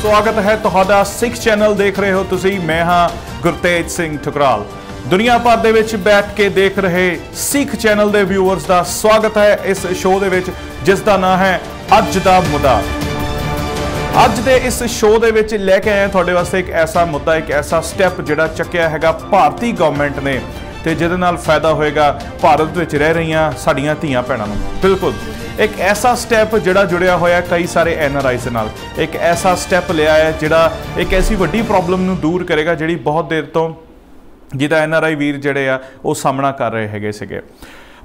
स्वागत है तुहाडा सिख चैनल देख रहे हो तुसी। मैं हाँ गुरतेज सिंह ठुकराल। दुनिया भर दे विच बैठ के देख रहे सिख चैनल दे व्यूअर्स दा स्वागत है इस शो दे विच जिस दा नाम है अज दा मुद्दा। अज दे इस शो दे विच लैके आए तुहाडे वास्ते एक ऐसा मुद्दा, एक ऐसा स्टैप जिहड़ा चुक्या हैगा भारती गवर्नमेंट ने ते जिहदे नाल फायदा होएगा भारत विच रह रहीआं साडीआं धीआं भैणां नूं। बिल्कुल एक ऐसा स्टैप जिहड़ा जुड़िया होया कई सारे NRIs नाल, एक ऐसा स्टैप लिया है जिहड़ा एक ऐसी वड्डी प्रॉब्लम नूं दूर करेगा जिहड़ी बहुत देर तो जिहदा NRI वीर जिहड़े आ वो सामना कर रहे हैगे सीगे।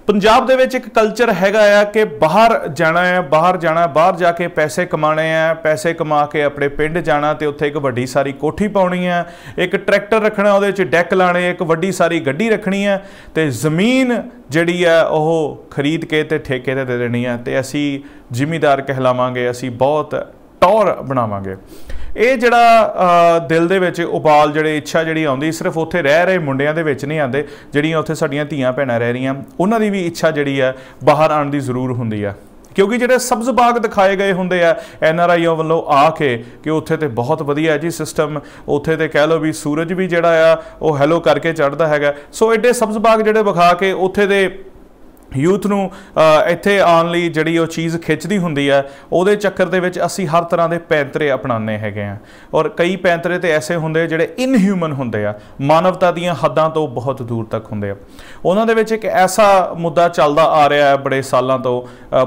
पंजाब दे विच एक कल्चर हैगा आ कि बाहर जाना है, बाहर जाके पैसे कमाने हैं, पैसे कमा के अपने पिंड जाना ते उत्थे एक वड्डी सारी कोठी पाउणी है, एक ट्रैक्टर रखना, उहदे च डैक लाने, एक वड्डी सारी गड्डी रखनी है ते ज़मीन जिहड़ी है ओह खरीद के ते ठेके ते दे देनी है ते असी जिमीदार कहलावांगे, असी बहुत टौर बनावांगे। ये जिहड़ा दिल दे विच उबाल जिहड़ी इच्छा जिहड़ी आउंदी सिर्फ उत्थे रह रहे मुंडियां दे विच नहीं आंदे, जिहड़ियां उत्थे साडीआं धीआं भैणां रह रहीआं उन्हां दी भी इच्छा जिहड़ी है बाहर आउण दी जरूर हुंदी है। क्योंकि जिहड़े सब्ज़ बाग दिखाए गए हुंदे आ NRIओ वल्लों आके कि उत्थे ते बहुत वधिया है जी सिस्टम, उत्थे ते कह लो भी सूरज भी जिहड़ा आ ओह हैलो करके चढ़दा हैगा। सो एडे सब्ज़ बाग जिहड़े विखा के उत्थे दे यूथ नूं इत्थे आउण लई जिहड़ी ओह चीज़ खिੱਚदी हुंदी है, उहदे चक्कर दे विच असीं हर तरह के पैंतरे अपनाने हैगे आ और कई पैंतरे तो ऐसे हुंदे जिहड़े इनह्यूमन हुंदे आ, मानवता दीआं हद्दां तो बहुत दूर तक हुंदे आ। उहनां दे विच एक ऐसा मुद्दा चलदा आ रहा है बड़े सालों तो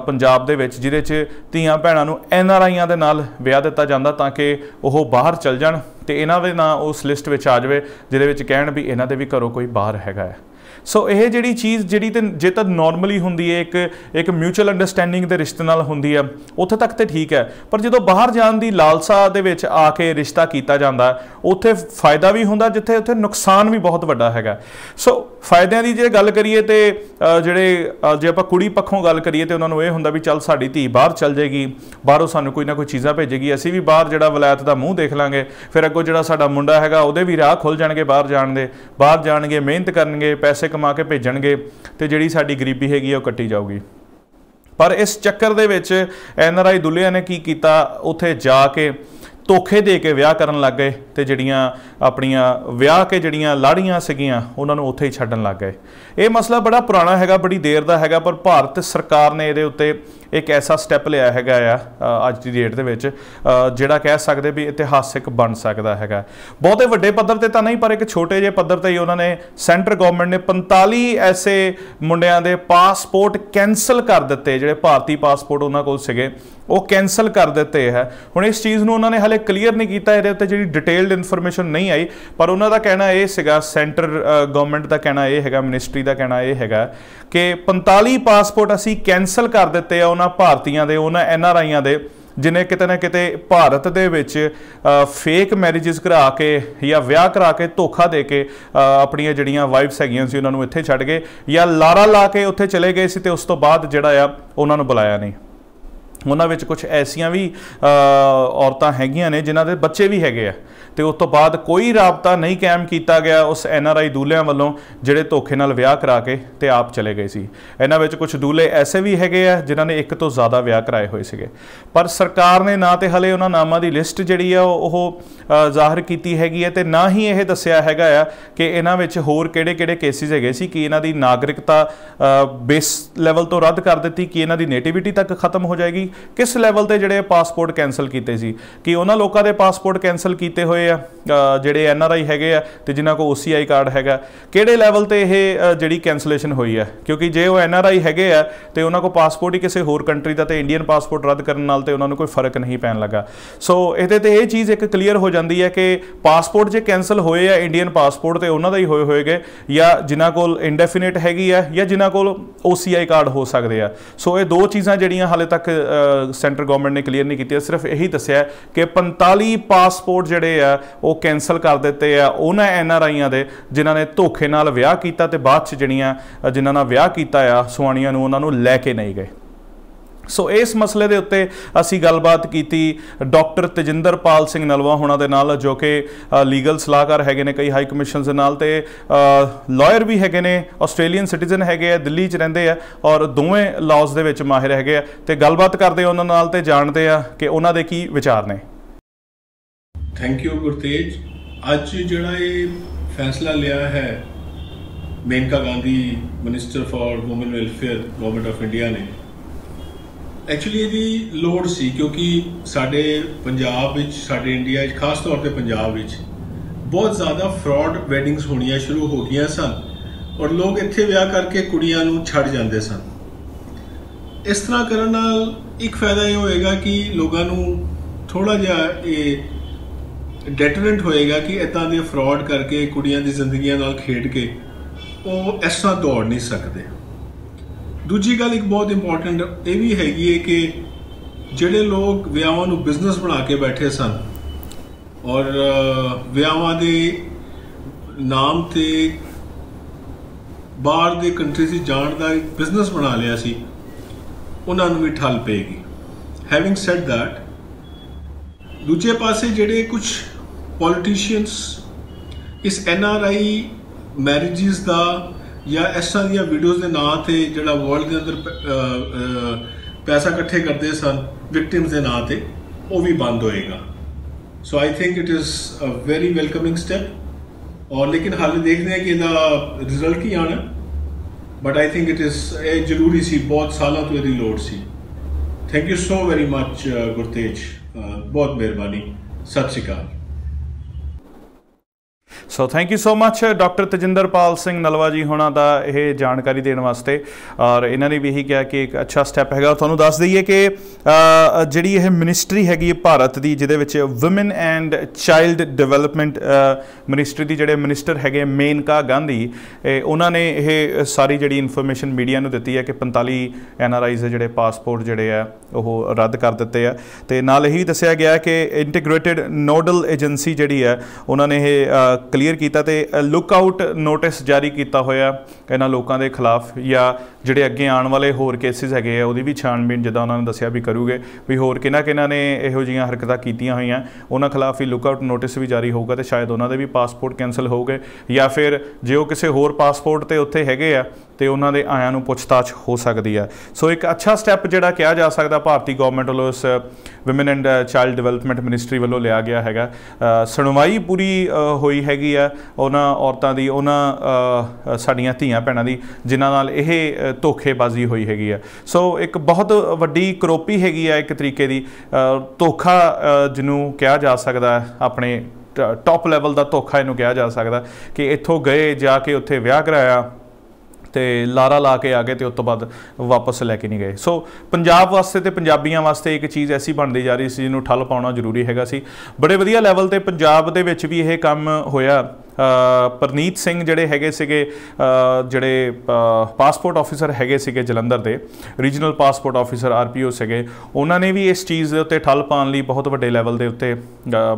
पंजाब दे विच जिहदे च धीआं भैणां नूं NRIआं दे नाल विआह दित्ता जांदा ताकि ओह बाहर चल जाण ते इन्हां दे नां उस लिस्ट विच आ जावे जिहदे विच कहण भी इन्हां दे भी घरों कोई बाहर हैगा है। सो यह जी चीज़ जी तो जे तो नॉर्मली होंगी है एक म्यूचुअल अंडरस्टैंडिंग के रिश्ते नाल होंदी है उत्थे तक तो ठीक है, पर जो बाहर जाने की लालसा दे विच आके रिश्ता किया जाता उत्थे फायदा भी होंदा जिथे उत्थे नुकसान भी बहुत वड्डा हैगा। सो फायदिਆਂ की जे गल करिए तो जिहड़े जे आपां कुड़ी पक्षों गल करिए तो उन्होंने यह होंदा भी चल साडी धी बाहर चल जाएगी, बाहरों सानू कोई ना कोई चीज़ां भेजेगी, असीं भी बाहर जिहड़ा वलैत दा मूँह देख लांगे, फिर अगों जिहड़ा साडा मुंडा हैगा उहदे भी राह खुल जाणगे बाहर जाण दे, बाहर जाणगे मेहनत करनगे पैसे कमा के भेजणगे ते जिहड़ी साडी गरीबी हैगी ओह कट्टी जाऊगी। पर इस चक्कर दे विच NRI दुल्हिਆਂ ने की कीता उत्थे जाके धोखे दे के विआह करन लग गए ते जिहड़ियां अपणियां विआह के जिहड़ियां लाड़ियां सीगियां उन्हां नूं उत्थे ही छड्डण लग गए। ये मसला बड़ा पुराना हैगा, बड़ी देर दा हैगा, पर भारत सरकार ने इहदे उत्ते एक ऐसा स्टैप लिया हैगा अज की डेट दे विच जिहड़ा कह सकदे भी इतिहासिक बन सकदा हैगा। बहुते वड्डे पद्धर ते तां नहीं पर एक छोटे जे पद्धर ते ही उन्होंने सेंटर गवर्नमेंट ने 45 ऐसे मुंडियां दे पासपोर्ट कैंसल कर दिते, जिहड़े भारतीय पासपोर्ट उन्हां कोल सीगे वो कैंसल कर दिते है। हुण इस चीज़ नूं उन्होंने हाले क्लीयर नहीं किया, इहदे उत्ते जिहड़ी डिटेल्ड इन्फॉर्मेशन नहीं आई, पर उन्हां दा कहना यह सीगा, सेंटर गवर्नमेंट का कहना यह हैगा, मिनिस्ट्री का कहना यह हैगा कि 45 पासपोर्ट असीं कैंसल कर दिते आ उन्हां भारतीयां दे, उन्हां NRIआं दे जिन्हें किते ना किते भारत दे विच फेक मैरिजेस करा के या विआह करा के धोखा दे के अपनियां जिहड़ियां वाइफ्स हैगियां सी उन्हां नूं इत्थे छड्ड गए या लारा ला के उत्थे चले गए सी ते उस तो बाद जिहड़ा आ उन्हां नूं बुलाया नहीं। उन्हां विच कुछ ऐसियां भी औरतां हैगियां ने जिन्हां दे बच्चे भी हैगे आ ते उस तो बाद कोई राबता नहीं कायम किया गया उस NRI दूल्हिਆਂ वालों जिहड़े धोखे नाल विआह करा के ते आप चले गए सी। इन्हां विच कुछ दूल्हे ऐसे भी हैगे आ जिन्हां ने एक तो ज़्यादा विआह कराए हुए सीगे, पर सरकार ने ना तो हले उन्हां नामां दी लिस्ट जिहड़ी आ ओह ज़ाहिर कीती हैगी है ते ना ही यह दस्सिया हैगा आ कि इन्हां विच होर किहड़े-किहड़े केसिस हैगे सी कि इन्हां दी नागरिकता बेस लैवल तो रद्द कर दित्ती, कि इन्हां दी नेटिविटी तक खत्म हो जाएगी, किस लैवल ते जिहड़े पासपोर्ट कैंसल कीते सी, कि उन्हां लोकां दे पासपोर्ट कैंसल कीते होए जिहड़े NRI हैगे आ ते जिन्हां को OCI कार्ड हैगा, किहड़े लैवल ते यह जिहड़ी कैंसलेशन हुई है। क्योंकि जे वो NRI हैगे आ ते उन्हां को पासपोर्ट ही किसी होर कंट्री का, तो इंडियन पासपोर्ट रद्द करन नाल ते उन्हां नूं कोई फर्क नहीं पैन लगा। सो इहदे ते ये चीज़ एक क्लीयर हो जाती है कि पासपोर्ट जे कैंसल होए आ इंडियन पासपोर्ट तो उन्हां दा ही होए होएगे, या जिन्हां कोल इंडेफिनिट हैगी आ या जिन्हां कोल OCI कार्ड हो सकते हैं। सो ये दो चीज़ां जिहड़ियां हाले तक सेंटर गवर्नमेंट ने क्लीयर नहीं की, सिर्फ यही दस्सिया कि 45 पासपोर्ट जिहड़े आ वो कैंसल कर दिते आ उन्हां NRIआं दे जिन्हां ने धोखे नाल विआह कीता ते बाद च जिहड़ियां जिन्हां नाल विआह कीता आ सुआणियां नूं उन्हां नूं लै के नहीं गए। सो इस मसले के उत्ते असी गलबात की डॉक्टर तजिंदरपाल सिंह नलवा होना दे नाल जो कि लीगल सलाहकार हैगे ने कई हाई कमिशन के नाल, ते लॉयर भी हैगे ने, आस्ट्रेलियन सिटीजन हैगे, दिल्ली च रहिंदे आ और दोवें लॉज दे विच माहिर हैगे, ते गलबात करदे उन्हां नाल ते जानदे आ कि उन्हां दे की विचार ने। Thank you Gurtej. अज जिहड़ा ये फैसला लिया है Maneka Gandhi minister for women welfare government of India ने, एक्चुअली ਇਹਦੀ ਲੋੜ ਸੀ क्योंकि ਸਾਡੇ पंजाब ਵਿੱਚ ਸਾਡੇ इंडिया खास तौर पर पंजाब ਵਿੱਚ बहुत ज़्यादा फ्रॉड वैडिंग्स होनियां शुरू हो गई सन और लोग इत्थे विआह करके कुड़ियां नूं छड़ जांदे सन। इस तरह करन नाल एक फायदा ये होएगा कि लोगों नूं थोड़ा जिहा ये डेटरेंट होएगा कि इदां दे फ्रॉड करके कुड़ियां दी जिंदगियां नाल खेड के वो इस तरह दौड़ नहीं सकते। दूजी गल एक बहुत इंपॉर्टेंट ये भी हैगी है कि जिहड़े लोग विआहां नूं बिजनेस बना के बैठे सन और विआहां दे नाम ते बाहर दे कंट्रीज जाण दा एक बिजनेस बना लिया सी, उन्हां नूं भी ठल पेगी। हैविंग सेड दैट, दूजे पासे जिहड़े कुछ पॉलिटिशियंस इस NRI मैरिजिज का या इस तरह दी वीडियोज़ के नाँ से जिहड़ा वर्ल्ड के अंदर पैसा इकट्ठे करते सन विक्टिम्स के नाँ से, वो भी बंद होएगा। So I think it is a very welcoming step. और लेकिन हाल देखते हैं कि इसका रिजल्ट की आना, but I think it is जरूरी सी, बहुत सालों तो इसकी लोड़ सी। Thank you so very much Gurtej, बहुत मेहरबानी, सत श्री अकाल। So thank you so much doctor Tajinderpal Singh Nalwa ji होना दा ये जानकारी देने वास्ते। और इन्होंने भी यही कहा कि एक अच्छा स्टैप है। तुहानूं दस दईए कि जिहड़ी यह मिनिस्ट्री हैगी भारत की जिहदे women and child development ministry की जिहड़े मिनिस्टर हैगे मेनका गांधी, उन्होंने ये सारी जिहड़ी इन्फॉर्मेशन मीडिया नूं दित्ती है कि 45 NRIs जिहड़े पासपोर्ट जिहड़े आ वो रद्द कर दिते हैं। तो नाल यही दस्सिया गया कि इंटीग्रेटेड नोडल एजेंसी जिहड़ी है उन्होंने ये क्लीयर किया तो लुकआउट नोटिस जारी किया होया इन्हां लोगों के खिलाफ, या जिहड़े अगे आने वाले होर केसिस हैगे आ उहदी भी छानबीन जिद्दां उन्होंने दस्सिया भी करूगे भी होर किन्हां ने इहो जिहियां हरकतां कीतियां होईयां उन्हां खिलाफ भी लुकआउट नोटिस भी जारी होगा। तो शायद उन्होंने भी पासपोर्ट कैंसल हो गए, या फिर जे वो किसी होर पासपोर्ट ते उत्थे हैगे आ तो उन्होंने आयां नूं पुछताछ हो सकती है। सो एक अच्छा स्टैप जिहड़ा कहा जा सकता भारतीय गवर्नमेंट वालों इस women and child development ministry वालों लिया गया हैगा। सुनवाई पूरी होई हैगी आ उन्हां औरतां दी, उन्हां साडीआं धीआं भैणां दी जिन्हां नाल इह धोखेबाजी हुई हैगी आ। सो एक बहुत वड्डी करोपी हैगी आ, एक तरीके दी धोखा जिन्हों कहा जा सकता है, अपने टॉप लैवल का धोखा इनू कहा जा सकता कि इत्थों गए जाके उत्थे विआह कराया तो लारा ला के आ गए तो उस तो बाद वापस लैके नहीं गए। सो पंजाब वास्ते तो पंजाबियों वास्ते एक चीज़ ऐसी बनती जा रही सी जिन्होंने ठल पाना जरूरी हैगा सी। बड़े वधिया लैवल ते पंजाब दे विच भी यह काम होया। परनीत सिंह जिहड़े हैगे सीगे जिहड़े पासपोर्ट ऑफिसर हैगे सीगे जलंधर दे, रीजनल पासपोर्ट ऑफिसर RPO सीगे, उन्होंने भी इस चीज़ के उत्ते ठल पाने लई बहुत वड्डे लैवल के उत्ते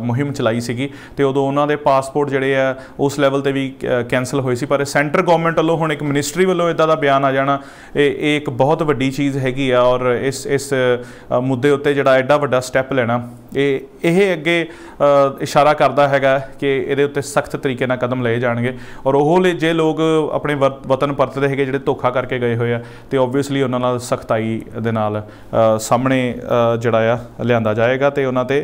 मुहिम चलाई सीगी ते उदों उन्हां दे पासपोर्ट जिहड़े आ उस लैवल ते भी कैंसल होए सी। पर सेंटर गवर्नमेंट वालों हुण एक मिनिस्ट्री वालों इदां दा बयान आ जाना ये एक बहुत वड्डी चीज़ हैगी आ। और इस मुद्दे उत्ते जिहड़ा एडा वड्डा स्टैप लेना ये अगे इशारा करता हैगा कि इहदे उत्ते सख्त तरीके नाल कदम लए जाणगे। और वो जे लोग अपने वतन परतदे हैगे जिहड़े धोखा करके गए हुए आ तो ओबवियसली उन्हां नाल सख्ताई दे नाल सामने जिहड़ा आ लिआंदा जाएगा तो उन्हां ते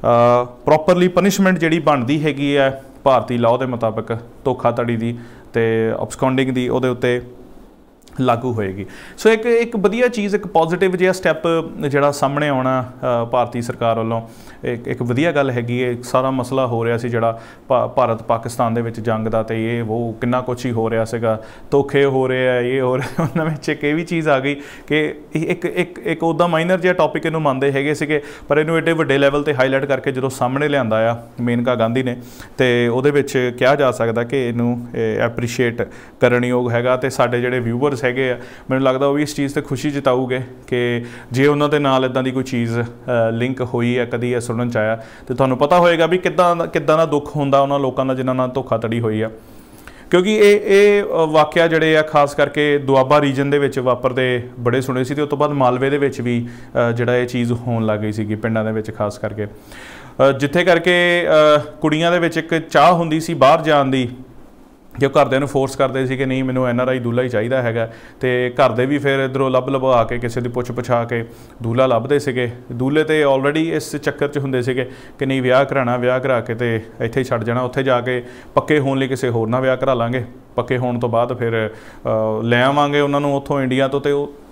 प्रॉपरली पनिशमेंट जिहड़ी बनदी हैगी आ भारतीय लॉ के मुताबिक धोखाधड़ी की ते अबसकॉन्डिंग की उहदे उत्ते लागू होएगी। सो एक वधिया चीज़, एक पॉजिटिव जिहा स्टैप जिहड़ा सामने आउणा भारतीय सरकार वालों एक वधिया गल हैगी। एक सारा मसला हो रहा सी जिहड़ा भारत पाकिस्तान दे विच जंग दा, ते ये वो किन्ना कुछ ही हो रहा सीगा, धोखे हो रहे हैं, ये हो रहा उन्हां विच एक भी चीज़ आ गई कि एक उदा माइनर जिहा टॉपिक इनू मानते हैगे सीगे, पर इनू एडे वड्डे लैवल ते हाईलाइट करके जो सामने लिआंदा आ मेनका गांधी ने, तो उहदे विच कहा जा सकता कि इनू एप्रीशिएट करनयोग हैगा। ते साडे जिहड़े व्यूअर्स हैगे आ मैनूं लगदा वो भी इस चीज़ ते खुशी जताऊगे कि जे उन्हां दे नाल इदां दी कोई चीज़ लिंक होई है कदी सुनन च आया तो तुहानूं पता होएगा भी किद्दां दा दुख हुंदा उन्हां लोकां दा जिन्हां नाल धोखाधड़ी होई आ। क्योंकि ये वाक़या जिहड़े आ खास करके दुआबा रीजन दे विच वापरदे बड़े सुने सी, ते उस तो बाद मालवे दे विच भी जिहड़ा ये चीज़ होण लग गई सीगी पिंडां दे विच खास करके, जिथे करके कुड़ियां दे विच एक चाह हुंदी सी बाहर जाण दी कि वो घरदिਆਂ ਨੂੰ फोर्स करते थे कि नहीं मैनू NRI दूल्हा ही चाहिए हैगा तो घर दे भी फिर इधरों लभ लभा के किसी की पुछ पुछा के दूल्हा लभदे सीगे दूल्हे तो ऑलरेडी इस चक्कर च हुंदे सीगे कि नहीं विआह कराना विआह करा के तो इत्थे ही छड्ड जाना उत्थे जाके पक्के होने लिए किसी होर नाल विआह करा लांगे पक्के होने तो बाद फिर लै आवांगे उन्होंने उत्थों इंडिया तो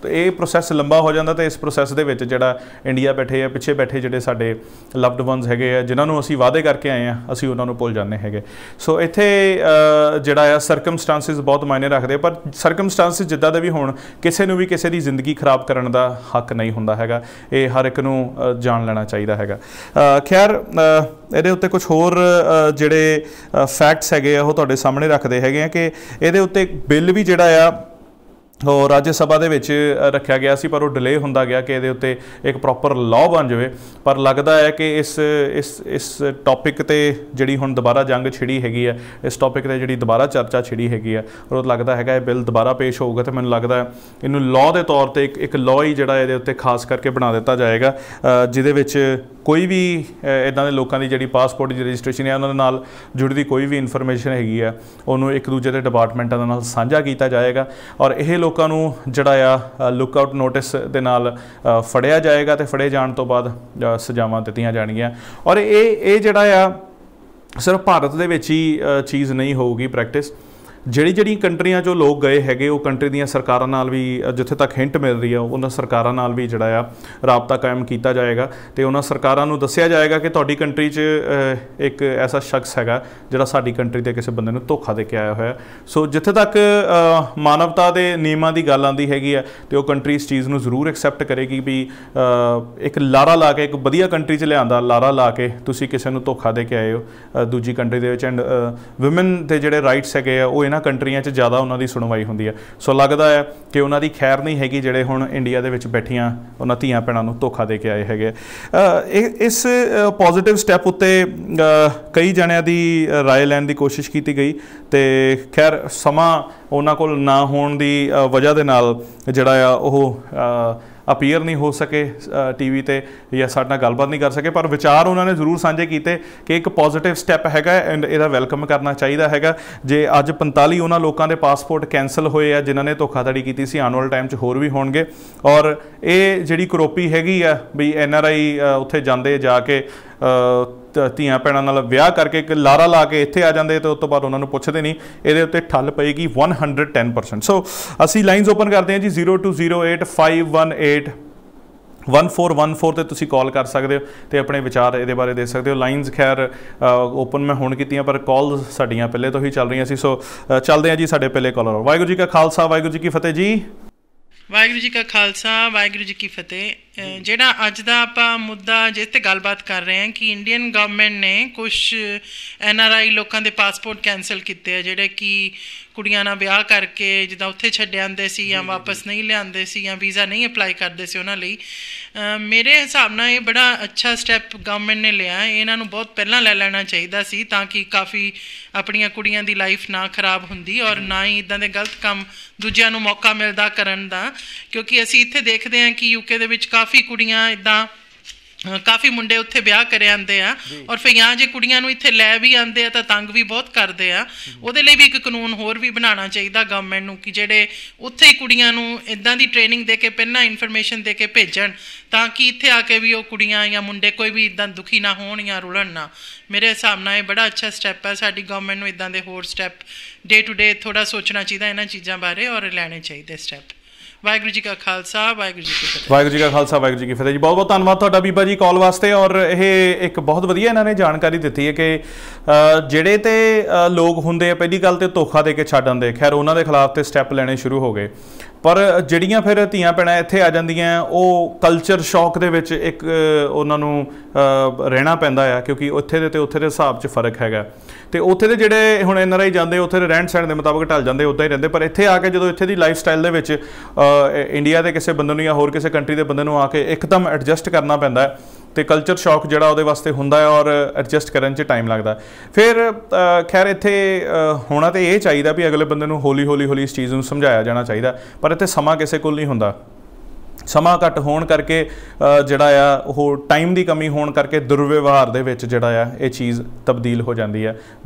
ये प्रोसैस लंबा हो जाता तो इस प्रोसैस दे विच जिहड़ा इंडिया बैठे आ पिछे बैठे जिहड़े साडे लव्ड वनस हैगे आ जिन्होंने असीं वादे करके आए हैं असीं उन्होंने भुल जाते हैं। सो इत्थे जिहड़ा आ सरकमस्टांसिस बहुत मायने रखते पर सरकमस्टांसिस जिद्दां दे भी होण किसी नूं भी किसी दी जिंदगी खराब करन दा हक नहीं हुंदा हैगा ये हर एक नूं जान लेना चाहिए हैगा। खैर ਇਹਦੇ ਉੱਤੇ कुछ होर ਜਿਹੜੇ फैक्ट्स हैगे ਉਹ ਤੁਹਾਡੇ ਸਾਹਮਣੇ ਰੱਖਦੇ ਹੈਗੇ ਆ कि ਇਹਦੇ ਉੱਤੇ ਬਿੱਲ ਵੀ ਜਿਹੜਾ ਆ ਉਹ ਰਾਜ ਸਭਾ ਦੇ ਵਿੱਚ ਰੱਖਿਆ ਗਿਆ ਸੀ ਪਰ ਉਹ ਡਿਲੇ ਹੁੰਦਾ ਗਿਆ ਕਿ ਇਹਦੇ ਉੱਤੇ ਇੱਕ ਪ੍ਰੋਪਰ ਲਾਅ ਬਣ ਜਾਵੇ ਪਰ ਲੱਗਦਾ ਹੈ ਕਿ ਇਸ ਟੌਪਿਕ ਤੇ ਜਿਹੜੀ ਹੁਣ ਦੁਬਾਰਾ ਜੰਗ ਛਿੜੀ ਹੈਗੀ ਹੈ ਇਸ ਟੌਪਿਕ ਤੇ ਜਿਹੜੀ ਦੁਬਾਰਾ ਚਰਚਾ ਛਿੜੀ ਹੈਗੀ ਹੈ ਔਰ ਉਹ ਲੱਗਦਾ ਹੈਗਾ ਇਹ ਬਿੱਲ ਦੁਬਾਰਾ ਪੇਸ਼ ਹੋਊਗਾ ਤੇ ਮੈਨੂੰ ਲੱਗਦਾ ਹੈ ਇਹਨੂੰ ਲਾਅ ਦੇ ਤੌਰ ਤੇ ਇੱਕ ਲਾਅ ਹੀ ਜਿਹੜਾ ਇਹਦੇ ਉੱਤੇ ਖਾਸ ਕਰਕੇ ਬਣਾ ਦਿੱਤਾ ਜਾਏਗਾ ਜਿਹਦੇ ਵਿੱਚ ਕੋਈ ਵੀ ਇੱਦਾਂ ਦੇ ਲੋਕਾਂ ਦੀ ਜਿਹੜੀ ਪਾਸਪੋਰਟ ਦੀ ਰਜਿਸਟ੍ਰੇਸ਼ਨ ਹੈ ਉਹਨਾਂ ਦੇ ਨਾਲ ਜੁੜੀ ਦੀ ਕੋਈ ਵੀ ਇਨਫੋਰਮੇਸ਼ਨ ਹੈਗੀ ਆ ਉਹਨੂੰ ਇੱਕ ਦੂਜੇ ਦੇ ਡਿਪਾਰਟਮੈਂਟਾਂ ਦੇ ਨਾਲ ਸਾਂਝਾ ਕੀਤਾ ਜਾਏਗਾ ਔਰ ਇਹ ਲੋਕਾਂ ਨੂੰ ਜਿਹੜਾ ਆ ਲੁੱਕ ਆਊਟ ਨੋਟਿਸ ਦੇ ਨਾਲ ਫੜਿਆ ਜਾਏਗਾ ਤੇ ਫੜੇ ਜਾਣ ਤੋਂ ਬਾਅਦ ਸਜ਼ਾਵਾਂ ਦਿੱਤੀਆਂ ਜਾਣਗੀਆਂ ਔਰ ਇਹ ਜਿਹੜਾ ਆ ਸਿਰਫ ਭਾਰਤ ਦੇ ਵਿੱਚ ਹੀ ਚੀਜ਼ ਨਹੀਂ ਹੋਊਗੀ ਪ੍ਰੈਕਟਿਸ ਜਿਹੜੀ ਕੰਟਰੀਆਂ 'ਚੋਂ ਲੋਕ ਗਏ ਹੈਗੇ ਉਹ ਕੰਟਰੀ ਦੀਆਂ ਸਰਕਾਰਾਂ ਨਾਲ ਵੀ ਜਿੱਥੇ ਤੱਕ ਹਿੰਟ ਮਿਲ ਰਹੀ ਆ ਉਹਨਾਂ ਸਰਕਾਰਾਂ ਨਾਲ ਵੀ ਜਿਹੜਾ ਆ ਰਾਬਤਾ ਕਾਇਮ ਕੀਤਾ ਜਾਏਗਾ ਅਤੇ ਉਹਨਾਂ ਸਰਕਾਰਾਂ ਨੂੰ ਦੱਸਿਆ ਜਾਏਗਾ ਕਿ ਤੁਹਾਡੀ ਕੰਟਰੀ 'ਚ ਇੱਕ ਐਸਾ ਸ਼ਖਸ ਹੈਗਾ ਜਿਹੜਾ ਸਾਡੀ ਕੰਟਰੀ ਦੇ ਕਿਸੇ ਬੰਦੇ ਨੂੰ ਧੋਖਾ ਦੇ ਕੇ ਆਇਆ ਹੋਇਆ। ਸੋ ਜਿੱਥੇ ਤੱਕ ਮਾਨਵਤਾ ਦੇ ਨਿਯਮਾਂ ਦੀ ਗੱਲ ਆਉਂਦੀ ਹੈਗੀ ਆ ਅਤੇ ਉਹ ਕੰਟਰੀ ਇਸ ਚੀਜ਼ ਨੂੰ ਜ਼ਰੂਰ ਐਕਸੈਪਟ ਕਰੇਗੀ ਵੀ ਇੱਕ ਲਾਰਾ ਲਾ ਕੇ ਇੱਕ ਵਧੀਆ ਕੰਟਰੀ 'ਚ ਲਿਆਂਦਾ ਲਾਰਾ ਲਾ ਕੇ ਤੁਸੀਂ ਕਿਸੇ ਨੂੰ ਧੋਖਾ ਦੇ ਕੇ ਆਏ ਹੋ ਦੂਜੀ ਕੰਟਰੀ ਦੇ ਵਿੱਚ ਐਂਡ ਵੂਮਨ ਦੇ ਜਿਹੜੇ ਰਾਈਟਸ ਹੈਗੇ ਆ ਉਹ ਕੰਟਰੀਆਂ 'ਚ ਜ਼ਿਆਦਾ ਉਹਨਾਂ ਦੀ ਸੁਣਵਾਈ ਹੁੰਦੀ ਹੈ। ਸੋ ਲੱਗਦਾ ਹੈ ਕਿ ਉਹਨਾਂ ਦੀ ਖੈਰ ਨਹੀਂ ਹੈਗੀ ਜਿਹੜੇ ਹੁਣ ਇੰਡੀਆ ਦੇ ਵਿੱਚ ਬੈਠੀਆਂ ਉਹਨਾਂ ਧੀਆਂ ਭੈਣਾਂ ਨੂੰ ਧੋਖਾ ਦੇ ਕੇ ਆਏ ਹੈਗੇ। ਇਸ ਪੋਜ਼ੀਟਿਵ ਸਟੈਪ ਉੱਤੇ ਕਈ ਜਣਿਆਂ ਦੀ ਰਾਏ ਲੈਣ ਦੀ ਕੋਸ਼ਿਸ਼ ਕੀਤੀ ਗਈ ਅਤੇ ਖੈਰ ਸਮਾਂ ਉਹਨਾਂ ਕੋਲ ਨਾ ਹੋਣ ਦੀ ਵਜ੍ਹਾ ਦੇ ਨਾਲ ਜਿਹੜਾ ਆ ਉਹ अपीयर नहीं हो सके टीवी ते या साडे नाल गलबात नहीं कर सके पर विचार उन्होंने जरूर साझे किए कि एक पॉजिटिव स्टैप हैगा एंड इहदा वैलकम करना चाहिए हैगा। जे अज 45 उन्होंने लोगों के पासपोर्ट कैंसल होए आ जिन्होंने धोखाधड़ी की सी आने वाले टाइम च होर भी होणगे और ये जिहड़ी करोपी हैगी आ भी NRI उत्थे जांदे जाके ਧੀਆਂ ਭੈਣਾਂ ਨਾਲ ਵਿਆਹ ਕਰਕੇ ਇੱਕ ਲਾਰਾ ਲਾ ਕੇ ਇੱਥੇ ਆ ਜਾਂਦੇ ਅਤੇ ਉਸ ਤੋਂ ਬਾਅਦ ਉਹਨਾਂ ਨੂੰ ਪੁੱਛਦੇ ਨਹੀਂ ਇਹਦੇ ਉੱਤੇ ਠੱਲ ਪਏਗੀ 110%। ਸੋ ਅਸੀਂ ਲਾਈਨਸ ਓਪਨ ਕਰਦੇ ਹਾਂ ਜੀ 020851811414 ਤੇ ਤੁਸੀਂ ਕਾਲ ਕਰ ਸਕਦੇ ਹੋ ਅਤੇ ਆਪਣੇ ਵਿਚਾਰ ਇਹਦੇ ਬਾਰੇ ਦੇ ਸਕਦੇ ਹੋ। ਲਾਈਨਸ ਖੈਰ ਓਪਨ ਮੈਂ ਹੁਣ ਕੀਤੀਆਂ ਪਰ ਕਾਲ ਸਾਡੀਆਂ ਪਹਿਲੇ ਤੋਂ ਹੀ ਚੱਲ ਰਹੀਆਂ ਸੀ। ਸੋ ਚੱਲਦੇ ਹਾਂ ਜੀ ਸਾਡੇ ਪਹਿਲੇ ਕਾਲਰ। ਵਾਹਿਗੁਰੂ ਜੀ ਕਾ ਖਾਲਸਾ ਵਾਹਿਗੁਰੂ ਜੀ ਕੀ ਫਤਿਹ ਜੀ। ਵਾਹਿਗੁਰੂ ਜੀ ਕਾ ਖਾਲਸਾ ਵਾਹਿਗੁਰੂ ਜੀ ਕੀ ਫਤਿਹ। ਜਿਹੜਾ ਅੱਜ ਦਾ ਆਪਾਂ ਮੁੱਦਾ ਜਿਸ 'ਤੇ ਗੱਲਬਾਤ ਕਰ ਰਹੇ ਹਾਂ ਕਿ ਇੰਡੀਅਨ ਗਵਰਨਮੈਂਟ ਨੇ ਕੁਛ NRI ਲੋਕਾਂ ਦੇ ਪਾਸਪੋਰਟ ਕੈਂਸਲ ਕੀਤੇ ਆ ਜਿਹੜੇ ਕਿ ਕੁੜੀਆਂ ਨਾਲ ਵਿਆਹ ਕਰਕੇ ਜਿੱਦਾਂ ਉੱਥੇ ਛੱਡ ਆਉਂਦੇ ਸੀ ਜਾਂ ਵਾਪਸ ਨਹੀਂ ਲਿਆਉਂਦੇ ਸੀ ਜਾਂ ਵੀਜ਼ਾ ਨਹੀਂ ਅਪਲਾਈ ਕਰਦੇ ਸੀ ਉਹਨਾਂ ਲਈ। ਮੇਰੇ ਹਿਸਾਬ ਨਾਲ ਇਹ ਬੜਾ ਅੱਛਾ ਸਟੈਪ ਗਵਰਨਮੈਂਟ ਨੇ ਲਿਆ। ਇਹਨਾਂ ਨੂੰ ਬਹੁਤ ਪਹਿਲਾਂ ਲੈ ਲੈਣਾ ਚਾਹੀਦਾ ਸੀ ਤਾਂ ਕਿ ਕਾਫੀ ਆਪਣੀਆਂ ਕੁੜੀਆਂ ਦੀ ਲਾਈਫ ਨਾ ਖਰਾਬ ਹੁੰਦੀ ਔਰ ਨਾ ਹੀ ਇੱਦਾਂ ਦੇ ਗਲਤ ਕੰਮ ਦੂਜਿਆਂ ਨੂੰ ਮੌਕਾ ਮਿਲਦਾ ਕਰਨ ਦਾ ਕਿਉਂਕਿ ਅਸੀਂ ਇੱਥੇ ਦੇਖਦੇ ਹਾਂ ਕਿ UK ਦੇ ਵਿੱਚ ਕਾਫੀ ਕੁੜੀਆਂ ਇੱਦਾਂ ਕਾਫੀ ਮੁੰਡੇ ਉੱਥੇ ਵਿਆਹ ਕਰੇ ਆਉਂਦੇ ਆ ਔਰ ਫਿਰ ਜਾਂ ਜੇ ਕੁੜੀਆਂ ਨੂੰ ਇੱਥੇ ਲੈ ਵੀ ਆਉਂਦੇ ਆ ਤਾਂ ਤੰਗ ਵੀ ਬਹੁਤ ਕਰਦੇ ਆ। ਉਹਦੇ ਲਈ ਵੀ ਇੱਕ ਕਾਨੂੰਨ ਹੋਰ ਵੀ ਬਣਾਉਣਾ ਚਾਹੀਦਾ ਗਵਰਨਮੈਂਟ ਨੂੰ ਕਿ ਜਿਹੜੇ ਉੱਥੇ ਹੀ ਕੁੜੀਆਂ ਨੂੰ ਇੱਦਾਂ ਦੀ ਟ੍ਰੇਨਿੰਗ ਦੇ ਕੇ ਪਹਿਲਾਂ ਇਨਫੋਰਮੇਸ਼ਨ ਦੇ ਕੇ ਭੇਜਣ ਤਾਂ ਕਿ ਇੱਥੇ ਆ ਕੇ ਵੀ ਉਹ ਕੁੜੀਆਂ ਜਾਂ ਮੁੰਡੇ ਕੋਈ ਵੀ ਇੱਦਾਂ ਦੁਖੀ ਨਾ ਹੋਣ ਜਾਂ ਰੁਲਣ ਨਾ। ਮੇਰੇ ਹਿਸਾਬ ਨਾਲ ਇਹ ਬੜਾ ਅੱਛਾ ਸਟੈਪ ਹੈ। ਸਾਡੀ ਗਵਰਨਮੈਂਟ ਨੂੰ ਇੱਦਾਂ ਦੇ ਹੋਰ ਸਟੈਪ ਡੇ ਟੂ ਡੇ ਥੋੜ੍ਹਾ ਸੋਚਣਾ ਚਾਹੀਦਾ ਇਹਨਾਂ ਚੀਜ਼ਾਂ ਬਾਰੇ ਔਰ ਲੈਣੇ ਚਾਹੀਦੇ ਸਟੈਪ। ਵਾਹਿਗੁਰੂ ਜੀ ਕਾ ਖਾਲਸਾ ਵਾਹਿਗੁਰੂ ਜੀ ਕੀ ਫਤਿਹ। ਵਾਹਿਗੁਰੂ ਜੀ ਕਾ ਖਾਲਸਾ ਵਾਹਿਗੁਰੂ ਜੀ ਕੀ ਫਤਿਹ ਜੀ। ਬਹੁਤ ਬਹੁਤ ਧੰਨਵਾਦ ਤੁਹਾਡਾ ਬੀਬਾ ਜੀ ਕਾਲ ਵਾਸਤੇ ਔਰ ਇਹ ਇੱਕ ਬਹੁਤ ਵਧੀਆ ਇਹਨਾਂ ਨੇ ਜਾਣਕਾਰੀ ਦਿੱਤੀ ਹੈ ਕਿ ਜਿਹੜੇ ਤੇ ਲੋਕ ਹੁੰਦੇ ਆ ਪਹਿਲੀ ਗੱਲ ਤੇ ਧੋਖਾ ਦੇ ਕੇ ਛੱਡ ਆਉਂਦੇ ਖੈਰ ਉਹਨਾਂ ਦੇ ਖਿਲਾਫ ਤੇ ਸਟੈਪ ਲੈਣੇ ਸ਼ੁਰੂ ਹੋ ਗਏ ਪਰ ਜਿਹੜੀਆਂ ਫਿਰ ਧੀਆਂ ਭੈਣਾਂ ਇੱਥੇ ਆ ਜਾਂਦੀਆਂ ਉਹ ਕਲਚਰ ਸ਼ੌਕ ਦੇ ਵਿੱਚ ਇੱਕ ਉਹਨਾਂ ਨੂੰ ਰਹਿਣਾ ਪੈਂਦਾ ਆ ਕਿਉਂਕਿ ਉੱਥੇ ਦੇ ਅਤੇ ਉੱਥੇ ਦੇ ਹਿਸਾਬ 'ਚ ਫਰਕ ਹੈਗਾ ਅਤੇ ਉੱਥੇ ਦੇ ਜਿਹੜੇ ਹੁਣ NRI ਜਾਂਦੇ ਉੱਥੇ ਦੇ ਰਹਿਣ ਸਹਿਣ ਦੇ ਮੁਤਾਬਕ ਢਲ ਜਾਂਦੇ ਉੱਦਾਂ ਹੀ ਰਹਿੰਦੇ ਪਰ ਇੱਥੇ ਆ ਕੇ ਜਦੋਂ ਇੱਥੇ ਦੀ ਲਾਈਫ ਸਟਾਈਲ ਦੇ ਵਿੱਚ ਇੰਡੀਆ ਦੇ ਕਿਸੇ ਬੰਦੇ ਨੂੰ ਜਾਂ ਹੋਰ ਕਿਸੇ ਕੰਟਰੀ ਦੇ ਬੰਦੇ ਨੂੰ ਆ ਕੇ ਇੱਕਦਮ ਐਡਜਸਟ ਕਰਨਾ ਪੈਂਦਾ ਅਤੇ ਕਲਚਰ ਸ਼ੌਕ ਜਿਹੜਾ ਉਹਦੇ ਵਾਸਤੇ ਹੁੰਦਾ ਹੈ ਔਰ ਐਡਜਸਟ ਕਰਨ 'ਚ ਟਾਈਮ ਲੱਗਦਾ। ਫਿਰ ਖੈਰ ਇੱਥੇ ਹੋਣਾ ਤਾਂ ਇਹ ਚਾਹੀਦਾ ਵੀ ਅਗਲੇ ਬੰਦੇ ਨੂੰ ਹੌਲੀ ਹੌਲੀ ਇਸ ਚੀਜ਼ ਨੂੰ ਸਮਝਾਇਆ ਜਾਣਾ ਚਾਹੀਦਾ ਪਰ ਇੱਥੇ ਸਮਾਂ ਕਿਸੇ ਕੋਲ ਨਹੀਂ ਹੁੰਦਾ। ਸਮਾਂ ਘੱਟ ਹੋਣ ਕਰਕੇ ਜਿਹੜਾ ਆ ਉਹ ਟਾਈਮ ਦੀ ਕਮੀ ਹੋਣ ਕਰਕੇ ਦੁਰਵਿਵਹਾਰ ਦੇ ਵਿੱਚ ਜਿਹੜਾ ਆ ਇਹ ਚੀਜ਼ ਤਬਦੀਲ ਹੋ ਜਾਂਦੀ ਹੈ,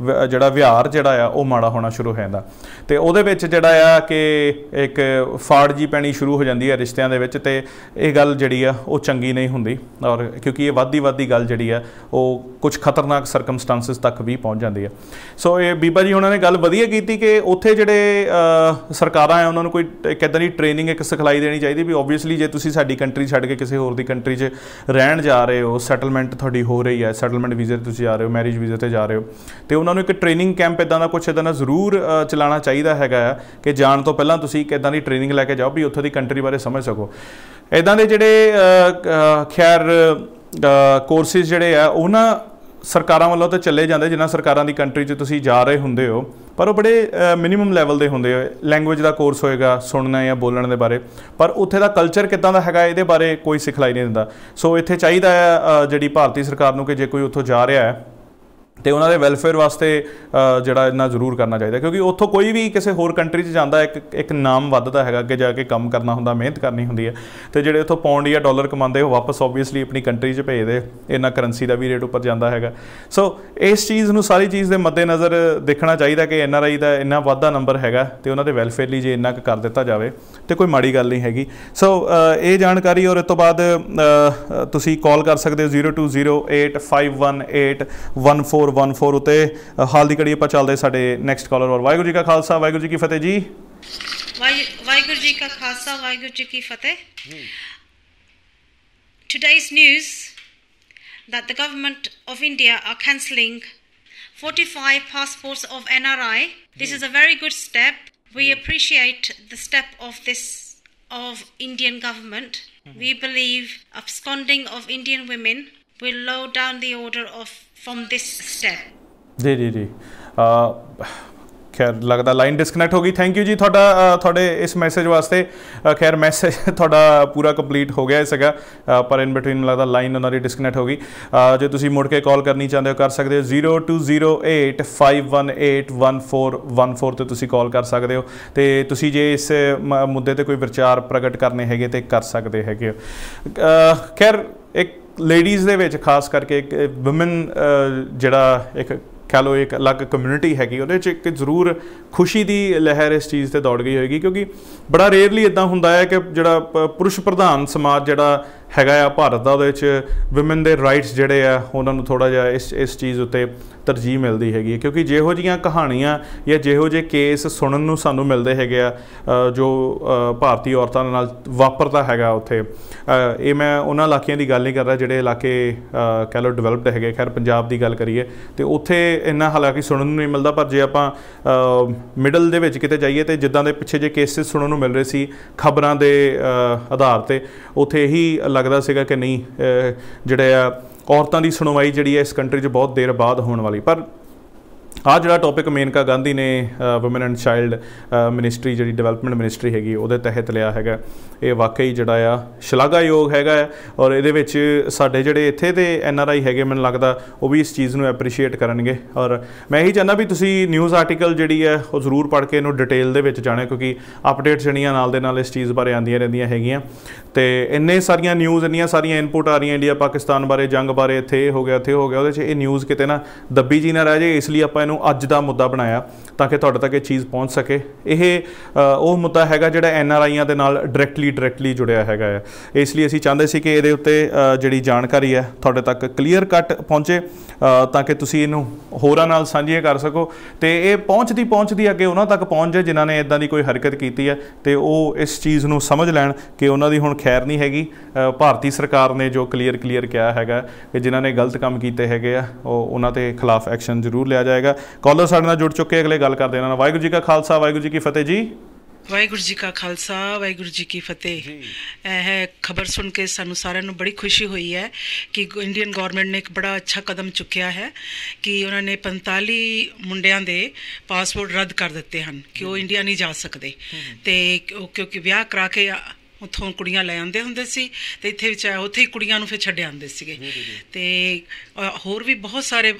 ਜਿਹੜਾ ਵਿਹਾਰ ਜਿਹੜਾ ਆ ਉਹ ਮਾੜਾ ਹੋਣਾ ਸ਼ੁਰੂ ਹੋ ਜਾਂਦਾ ਅਤੇ ਉਹਦੇ ਵਿੱਚ ਜਿਹੜਾ ਆ ਕਿ ਇੱਕ ਫਾੜ ਜੀ ਪੈਣੀ ਸ਼ੁਰੂ ਹੋ ਜਾਂਦੀ ਹੈ ਰਿਸ਼ਤਿਆਂ ਦੇ ਵਿੱਚ, ਅਤੇ ਇਹ ਗੱਲ ਜਿਹੜੀ ਆ ਉਹ ਚੰਗੀ ਨਹੀਂ ਹੁੰਦੀ। ਔਰ ਕਿਉਂਕਿ ਇਹ ਵੱਧਦੀ ਗੱਲ ਜਿਹੜੀ ਆ ਉਹ ਕੁਝ ਖਤਰਨਾਕ ਸਰਕਮਸਟਾਂਸਿਸ ਤੱਕ ਵੀ ਪਹੁੰਚ ਜਾਂਦੀ ਹੈ। ਸੋ ਇਹ ਬੀਬਾ ਜੀ ਉਹਨਾਂ ਨੇ ਗੱਲ ਵਧੀਆ ਕੀਤੀ ਕਿ ਉੱਥੇ ਜਿਹੜੇ ਸਰਕਾਰਾਂ ਆ ਉਹਨਾਂ ਨੂੰ ਕੋਈ ਇੱਕ ਇੱਦਾਂ ਦੀ ਟ੍ਰੇਨਿੰਗ, ਇੱਕ ਸਿਖਲਾਈ ਦੇਣੀ ਚਾਹੀਦੀ ਵੀ ਓਬਵੀਅਸਲੀ ਜੇ ਤੁਸੀਂ ਸਾਡੀ ਕੰਟਰੀ ਛੱਡ ਕੇ ਕਿਸੇ ਹੋਰ ਦੀ ਕੰਟਰੀ 'ਚ ਰਹਿਣ ਜਾ ਰਹੇ ਹੋ, ਸੈਟਲਮੈਂਟ ਤੁਹਾਡੀ ਹੋ ਰਹੀ ਹੈ, ਸੈਟਲਮੈਂਟ ਵੀਜ਼ੇ 'ਤੇ ਤੁਸੀਂ ਜਾ ਰਹੇ ਹੋ, ਮੈਰਿਜ ਵੀਜ਼ੇ 'ਤੇ ਜਾ ਰਹੇ ਹੋ, ਅਤੇ ਉਹਨਾਂ ਨੂੰ ਇੱਕ ਟ੍ਰੇਨਿੰਗ ਕੈਂਪ ਇੱਦਾਂ ਦਾ ਕੁਛ ਇੱਦਾਂ ਦਾ ਜ਼ਰੂਰ ਚਲਾਉਣਾ ਚਾਹੀਦਾ ਹੈਗਾ ਆ ਕਿ ਜਾਣ ਤੋਂ ਪਹਿਲਾਂ ਤੁਸੀਂ ਇੱਕ ਇੱਦਾਂ ਦੀ ਟ੍ਰੇਨਿੰਗ ਲੈ ਕੇ ਜਾਓ ਵੀ ਉੱਥੋਂ ਦੀ ਕੰਟਰੀ ਬਾਰੇ ਸਮਝ ਸਕੋ। ਇੱਦਾਂ ਦੇ ਜਿਹੜੇ ਖੈਰ ਕੋਰਸਿਸ ਜਿਹੜੇ ਆ ਉਹ ਨਾ ਸਰਕਾਰਾਂ ਵੱਲੋਂ ਤਾਂ ਚੱਲੇ ਜਾਂਦੇ, ਜਿਨ੍ਹਾਂ ਸਰਕਾਰਾਂ ਦੀ ਕੰਟਰੀ 'ਚ ਤੁਸੀਂ ਜਾ ਰਹੇ ਹੁੰਦੇ ਹੋ, ਪਰ ਉਹ ਬੜੇ ਮਿਨੀਮਮ ਲੈਵਲ ਦੇ ਹੁੰਦੇ ਹੋ। ਲੈਂਗੁਏਜ ਦਾ ਕੋਰਸ ਹੋਏਗਾ ਸੁਣਨਾ ਜਾਂ ਬੋਲਣ ਦੇ ਬਾਰੇ, ਪਰ ਉੱਥੇ ਦਾ ਕਲਚਰ ਕਿੱਦਾਂ ਦਾ ਹੈਗਾ ਇਹਦੇ ਬਾਰੇ ਕੋਈ ਸਿਖਲਾਈ ਨਹੀਂ ਦਿੰਦਾ। ਸੋ ਇੱਥੇ ਚਾਹੀਦਾ ਹੈ ਜਿਹੜੀ ਭਾਰਤੀ ਸਰਕਾਰ ਨੂੰ ਕਿ ਜੇ ਕੋਈ ਉੱਥੋਂ ਜਾ ਰਿਹਾ ਹੈ ਅਤੇ ਉਹਨਾਂ ਦੇ ਵੈਲਫੇਅਰ ਵਾਸਤੇ ਜਿਹੜਾ ਇੰਨਾ ਜ਼ਰੂਰ ਕਰਨਾ ਚਾਹੀਦਾ, ਕਿਉਂਕਿ ਉੱਥੋਂ ਕੋਈ ਵੀ ਕਿਸੇ ਹੋਰ ਕੰਟਰੀ 'ਚ ਜਾਂਦਾ ਇੱਕ ਨਾਮ ਵੱਧਦਾ ਹੈਗਾ, ਅੱਗੇ ਜਾ ਕੇ ਕੰਮ ਕਰਨਾ ਹੁੰਦਾ, ਮਿਹਨਤ ਕਰਨੀ ਹੁੰਦੀ ਹੈ, ਅਤੇ ਜਿਹੜੇ ਉੱਥੋਂ ਪਾਉਂਡ ਜਾਂ ਡਾਲਰ ਕਮਾਉਂਦੇ ਉਹ ਵਾਪਸ ਓਬਵੀਅਸਲੀ ਆਪਣੀ ਕੰਟਰੀ 'ਚ ਭੇਜਦੇ, ਇਹਨਾਂ ਕਰੰਸੀ ਦਾ ਵੀ ਰੇਟ ਉੱਪਰ ਜਾਂਦਾ ਹੈਗਾ। ਸੋ ਇਸ ਚੀਜ਼ ਨੂੰ, ਸਾਰੀ ਚੀਜ਼ ਦੇ ਮੱਦੇਨਜ਼ਰ ਦੇਖਣਾ ਚਾਹੀਦਾ ਕਿ NRI ਦਾ ਇੰਨਾ ਵੱਧਦਾ ਨੰਬਰ ਹੈਗਾ ਅਤੇ ਉਹਨਾਂ ਦੇ ਵੈਲਫੇਅਰ ਲਈ ਜੇ ਇੰਨਾ ਕੁ ਕਰ ਦਿੱਤਾ ਜਾਵੇ ਤਾਂ ਕੋਈ ਮਾੜੀ ਗੱਲ ਨਹੀਂ ਹੈਗੀ। ਸੋ ਇਹ ਜਾਣਕਾਰੀ, ਔਰ ਇਸ ਤੋਂ ਬਾਅਦ ਤੁਸੀਂ ਕਾਲ ਕਰ ਸਕਦੇ ਹੋ 0208518141 ਉੱਤੇ। ਹਾਲ ਦੀ ਘੜੀ ਆਪਾਂ ਚੱਲਦੇ ਸਾਡੇ ਨੈਕਸਟ ਕਾਲਰ ਔਰ ਵਾਹਿਗੁਰੂ ਜੀ ਕਾ ਖਾਲਸਾ ਵਾਹਿਗੁਰੂ ਜੀ ਕੀ ਫਤਿਹ ਜੀ। ਵਾਹਿਗੁਰੂ ਜੀ ਕਾ ਖਾਲਸਾ ਵਾਹਿਗੁਰੂ ਜੀ ਕੀ ਫਤਿਹ। Today's news that the government of India are cancelling 45 passports of NRI. This is a very good step. We appreciate the step of Indian government. We believe absconding of Indian women will lower down the order from this step. ਜੀ ਖੈਰ ਲੱਗਦਾ line disconnect ਹੋ ਗਈ। Thank you ਜੀ ਤੁਹਾਡੇ ਇਸ message ਵਾਸਤੇ। ਖੈਰ ਮੈਸੇਜ ਤੁਹਾਡਾ ਪੂਰਾ ਕੰਪਲੀਟ ਹੋ ਗਿਆ ਸੀਗਾ, ਪਰ ਇਨ ਬਿਟਵੀਨ ਲੱਗਦਾ ਲਾਈਨ ਉਹਨਾਂ ਦੀ ਡਿਸਕਨੈਕਟ ਹੋ ਗਈ। ਜੇ ਤੁਸੀਂ ਮੁੜ ਕੇ ਕਾਲ ਕਰਨੀ ਚਾਹੁੰਦੇ ਹੋ ਕਰ ਸਕਦੇ ਹੋ 0208518141 'ਤੇ ਤੁਸੀਂ ਕਾਲ ਕਰ ਸਕਦੇ ਹੋ, ਅਤੇ ਤੁਸੀਂ ਜੇ ਇਸ ਮੁੱਦੇ 'ਤੇ ਕੋਈ ਵਿਚਾਰ ਪ੍ਰਗਟ ਕਰਨੇ ਹੈਗੇ ਤਾਂ ਕਰ ਸਕਦੇ ਹੈਗੇ ਹੋ। ਖੈਰ ਇੱਕ ਲੇਡੀਜ਼ ਦੇ ਵਿੱਚ ਖਾਸ ਕਰਕੇ ਇੱਕ ਵੂਮਨ ਜਿਹੜਾ ਇੱਕ ਕਹਿ ਲਓ ਇੱਕ ਅਲੱਗ ਕਮਿਊਨਿਟੀ ਹੈਗੀ, ਉਹਦੇ 'ਚ ਇੱਕ ਜ਼ਰੂਰ ਖੁਸ਼ੀ ਦੀ ਲਹਿਰ ਇਸ ਚੀਜ਼ 'ਤੇ ਦੌੜ ਗਈ ਹੋਏਗੀ, ਕਿਉਂਕਿ ਬੜਾ ਰੇਅਰਲੀ ਇੱਦਾਂ ਹੁੰਦਾ ਹੈ ਕਿ ਜਿਹੜਾ ਪੁਰਸ਼ ਪ੍ਰਧਾਨ ਸਮਾਜ ਜਿਹੜਾ ਹੈਗਾ ਆ ਭਾਰਤ ਦਾ, ਉਹਦੇ ਵਿੱਚ ਵੂਮਨ ਦੇ ਰਾਈਟਸ ਜਿਹੜੇ ਆ ਉਹਨਾਂ ਨੂੰ ਥੋੜ੍ਹਾ ਜਿਹਾ ਇਸ ਚੀਜ਼ ਉੱਤੇ ਤਰਜੀਹ ਮਿਲਦੀ ਹੈਗੀ ਹੈ, ਕਿਉਂਕਿ ਜਿਹੋ ਜਿਹੀਆਂ ਕਹਾਣੀਆਂ ਜਾਂ ਜਿਹੋ ਜਿਹੇ ਕੇਸ ਸੁਣਨ ਨੂੰ ਸਾਨੂੰ ਮਿਲਦੇ ਹੈਗੇ ਆ ਜੋ ਭਾਰਤੀ ਔਰਤਾਂ ਦੇ ਨਾਲ ਵਾਪਰਦਾ ਹੈਗਾ ਉੱਥੇ। ਇਹ ਮੈਂ ਉਹਨਾਂ ਇਲਾਕਿਆਂ ਦੀ ਗੱਲ ਨਹੀਂ ਕਰ ਰਿਹਾ ਜਿਹੜੇ ਇਲਾਕੇ ਕਹਿ ਲਓ ਡਿਵੈਲਪਡ ਹੈਗੇ। ਖੈਰ ਪੰਜਾਬ ਦੀ ਗੱਲ ਕਰੀਏ ਅਤੇ ਉੱਥੇ ਇੰਨਾ ਹਾਲਾਂਕਿ ਸੁਣਨ ਨੂੰ ਨਹੀਂ ਮਿਲਦਾ, ਪਰ ਜੇ ਆਪਾਂ ਮਿਡਲ ਦੇ ਵਿੱਚ ਕਿਤੇ ਜਾਈਏ ਅਤੇ ਜਿੱਦਾਂ ਦੇ ਪਿੱਛੇ ਜੇ ਕੇਸਿਸ ਸੁਣਨ ਨੂੰ ਮਿਲ ਰਹੇ ਸੀ ਖਬਰਾਂ ਦੇ ਆਧਾਰ 'ਤੇ, ਉੱਥੇ ਇਹੀ ਲੱਗਦਾ ਸੀਗਾ ਕਿ ਨਹੀਂ ਜਿਹੜੇ ਆ ਔਰਤਾਂ ਦੀ ਸੁਣਵਾਈ ਜਿਹੜੀ ਹੈ ਇਸ ਕੰਟਰੀ 'ਚ ਬਹੁਤ ਦੇਰ ਬਾਅਦ ਹੋਣ ਵਾਲੀ। ਪਰ ਆਹ ਜਿਹੜਾ ਟੌਪਿਕ ਮੇਨਕਾ ਗਾਂਧੀ ਨੇ ਵੂਮਨ ਐਂਡ ਚਾਈਲਡ ਮਿਨਿਸਟਰੀ ਜਿਹੜੀ ਡਿਵੈਲਪਮੈਂਟ ਮਿਨਿਸਟਰੀ ਹੈਗੀ ਉਹਦੇ ਤਹਿਤ ਲਿਆ ਹੈਗਾ, ਇਹ ਵਾਕਈ ਜਿਹੜਾ ਆ ਸ਼ਲਾਘਾਯੋਗ ਹੈਗਾ ਹੈ। ਔਰ ਇਹਦੇ ਵਿੱਚ ਸਾਡੇ ਜਿਹੜੇ ਇੱਥੇ ਦੇ NRI ਹੈਗੇ ਮੈਨੂੰ ਲੱਗਦਾ ਉਹ ਵੀ ਇਸ ਚੀਜ਼ ਨੂੰ ਐਪਰੀਸ਼ੀਏਟ ਕਰਨਗੇ। ਔਰ ਮੈਂ ਇਹੀ ਚਾਹੁੰਦਾ ਵੀ ਤੁਸੀਂ ਨਿਊਜ਼ ਆਰਟੀਕਲ ਜਿਹੜੀ ਹੈ ਉਹ ਜ਼ਰੂਰ ਪੜ੍ਹ ਕੇ ਇਹਨੂੰ ਡਿਟੇਲ ਦੇ ਵਿੱਚ ਜਾਣਿਓ, ਕਿਉਂਕਿ ਅਪਡੇਟਸ ਜਿਹੜੀਆਂ ਨਾਲ ਦੇ ਨਾਲ ਇਸ ਚੀਜ਼ ਬਾਰੇ ਆਉਂਦੀਆਂ ਰਹਿੰਦੀਆਂ ਹੈਗੀਆਂ, ਅਤੇ ਇੰਨੇ ਸਾਰੀਆਂ ਨਿਊਜ਼, ਇੰਨੀਆਂ ਸਾਰੀਆਂ ਇਨਪੁਟ ਆ ਰਹੀਆਂ ਇੰਡੀਆ ਪਾਕਿਸਤਾਨ ਬਾਰੇ, ਜੰਗ ਬਾਰੇ, ਇੱਥੇ ਇਹ ਹੋ ਗਿਆ ਉੱਥੇ ਹੋ ਗਿਆ, ਉਹਦੇ 'ਚ ਇਹ ਨਿਊਜ਼ ਕਿਤੇ ਨਾ ਦੱਬੀ ਜੀ ਨਾ ਰਹਿ ਜਾਏ। ਇਸ ਲਈ ਆਪਾਂ ਇਹਨੂੰ ਅੱਜ ਦਾ ਮੁੱਦਾ ਬਣਾਇਆ ਤਾਂ ਕਿ ਤੁਹਾਡੇ ਤੱਕ ਇਹ ਚੀਜ਼ ਪਹੁੰਚ ਸਕੇ। ਇਹ ਉਹ ਮੁੱਦਾ ਹੈਗਾ ਜਿਹੜਾ NRIਆਂ ਦੇ ਨਾਲ ਡਾਇਰੈਕਟਲੀ ਜੁੜਿਆ ਹੈਗਾ ਹੈ, ਇਸ ਲਈ ਅਸੀਂ ਚਾਹੁੰਦੇ ਸੀ ਕਿ ਇਹਦੇ ਉੱਤੇ ਜਿਹੜੀ ਜਾਣਕਾਰੀ ਹੈ ਤੁਹਾਡੇ ਤੱਕ ਕਲੀਅਰ ਕੱਟ ਪਹੁੰਚੇ ਤਾਂ ਕਿ ਤੁਸੀਂ ਇਹਨੂੰ ਹੋਰਾਂ ਨਾਲ ਸਾਂਝੀਆਂ ਕਰ ਸਕੋ, ਅਤੇ ਇਹ ਪਹੁੰਚਦੀ ਅੱਗੇ ਉਹਨਾਂ ਤੱਕ ਪਹੁੰਚ ਜਾਏ ਜਿਨ੍ਹਾਂ ਨੇ ਇੱਦਾਂ ਦੀ ਕੋਈ ਹਰਕਤ ਕੀਤੀ ਹੈ, ਅਤੇ ਉਹ ਇਸ ਚੀਜ਼ ਨੂੰ ਸਮਝ ਲੈਣ ਕਿ ਉਹਨਾਂ ਦੀ ਹੁਣ ਖੈਰ ਨਹੀਂ ਹੈਗੀ। ਭਾਰਤੀ ਸਰਕਾਰ ਨੇ ਜੋ ਕਲੀਅਰ ਕਿਹਾ ਹੈਗਾ ਕਿ ਜਿਨ੍ਹਾਂ ਨੇ ਗਲਤ ਕੰਮ ਕੀਤੇ ਹੈਗੇ ਆ ਉਹਨਾਂ ਦੇ ਖਿਲਾਫ ਐਕਸ਼ਨ ਜ਼ਰੂਰ ਲਿਆ ਜਾਏਗਾ। ਕਾਲਰ ਸਾਡੇ ਨਾਲ ਜੁੜ ਚੁੱਕੇ, ਅਗਲੇ ਗੱਲ ਕਰਦੇ ਇਹਨਾਂ ਨਾਲ। ਵਾਹਿਗੁਰੂ ਜੀ ਕਾ ਖਾਲਸਾ ਵਾਹਿਗੁਰੂ ਜੀ ਕੀ ਫਤਿਹ ਜੀ। ਵਾਹਿਗੁਰੂ ਜੀ ਕਾ ਖਾਲਸਾ ਵਾਹਿਗੁਰੂ ਜੀ ਕੀ ਫਤਿਹ। ਇਹ ਖਬਰ ਸੁਣ ਕੇ ਸਾਨੂੰ ਸਾਰਿਆਂ ਨੂੰ ਬੜੀ ਖੁਸ਼ੀ ਹੋਈ ਹੈ ਕਿ ਇੰਡੀਅਨ ਗੌਰਮੈਂਟ ਨੇ ਇੱਕ ਬੜਾ ਅੱਛਾ ਕਦਮ ਚੁੱਕਿਆ ਹੈ ਕਿ ਉਹਨਾਂ ਨੇ 45 ਮੁੰਡਿਆਂ ਦੇ ਪਾਸਪੋਰਟ ਰੱਦ ਕਰ ਦਿੱਤੇ ਹਨ ਕਿ ਉਹ ਇੰਡੀਆ ਨਹੀਂ ਜਾ ਸਕਦੇ, ਅਤੇ ਕਿਉਂਕਿ ਵਿਆਹ ਕਰਾ ਕੇ ਉੱਥੋਂ ਕੁੜੀਆਂ ਲੈ ਆਉਂਦੇ ਹੁੰਦੇ ਸੀ ਅਤੇ ਇੱਥੇ ਉੱਥੇ ਹੀ ਕੁੜੀਆਂ ਨੂੰ ਫਿਰ ਛੱਡ ਆਉਂਦੇ ਸੀਗੇ। ਅਤੇ ਹੋਰ ਵੀ ਬਹੁਤ ਸਾਰੇ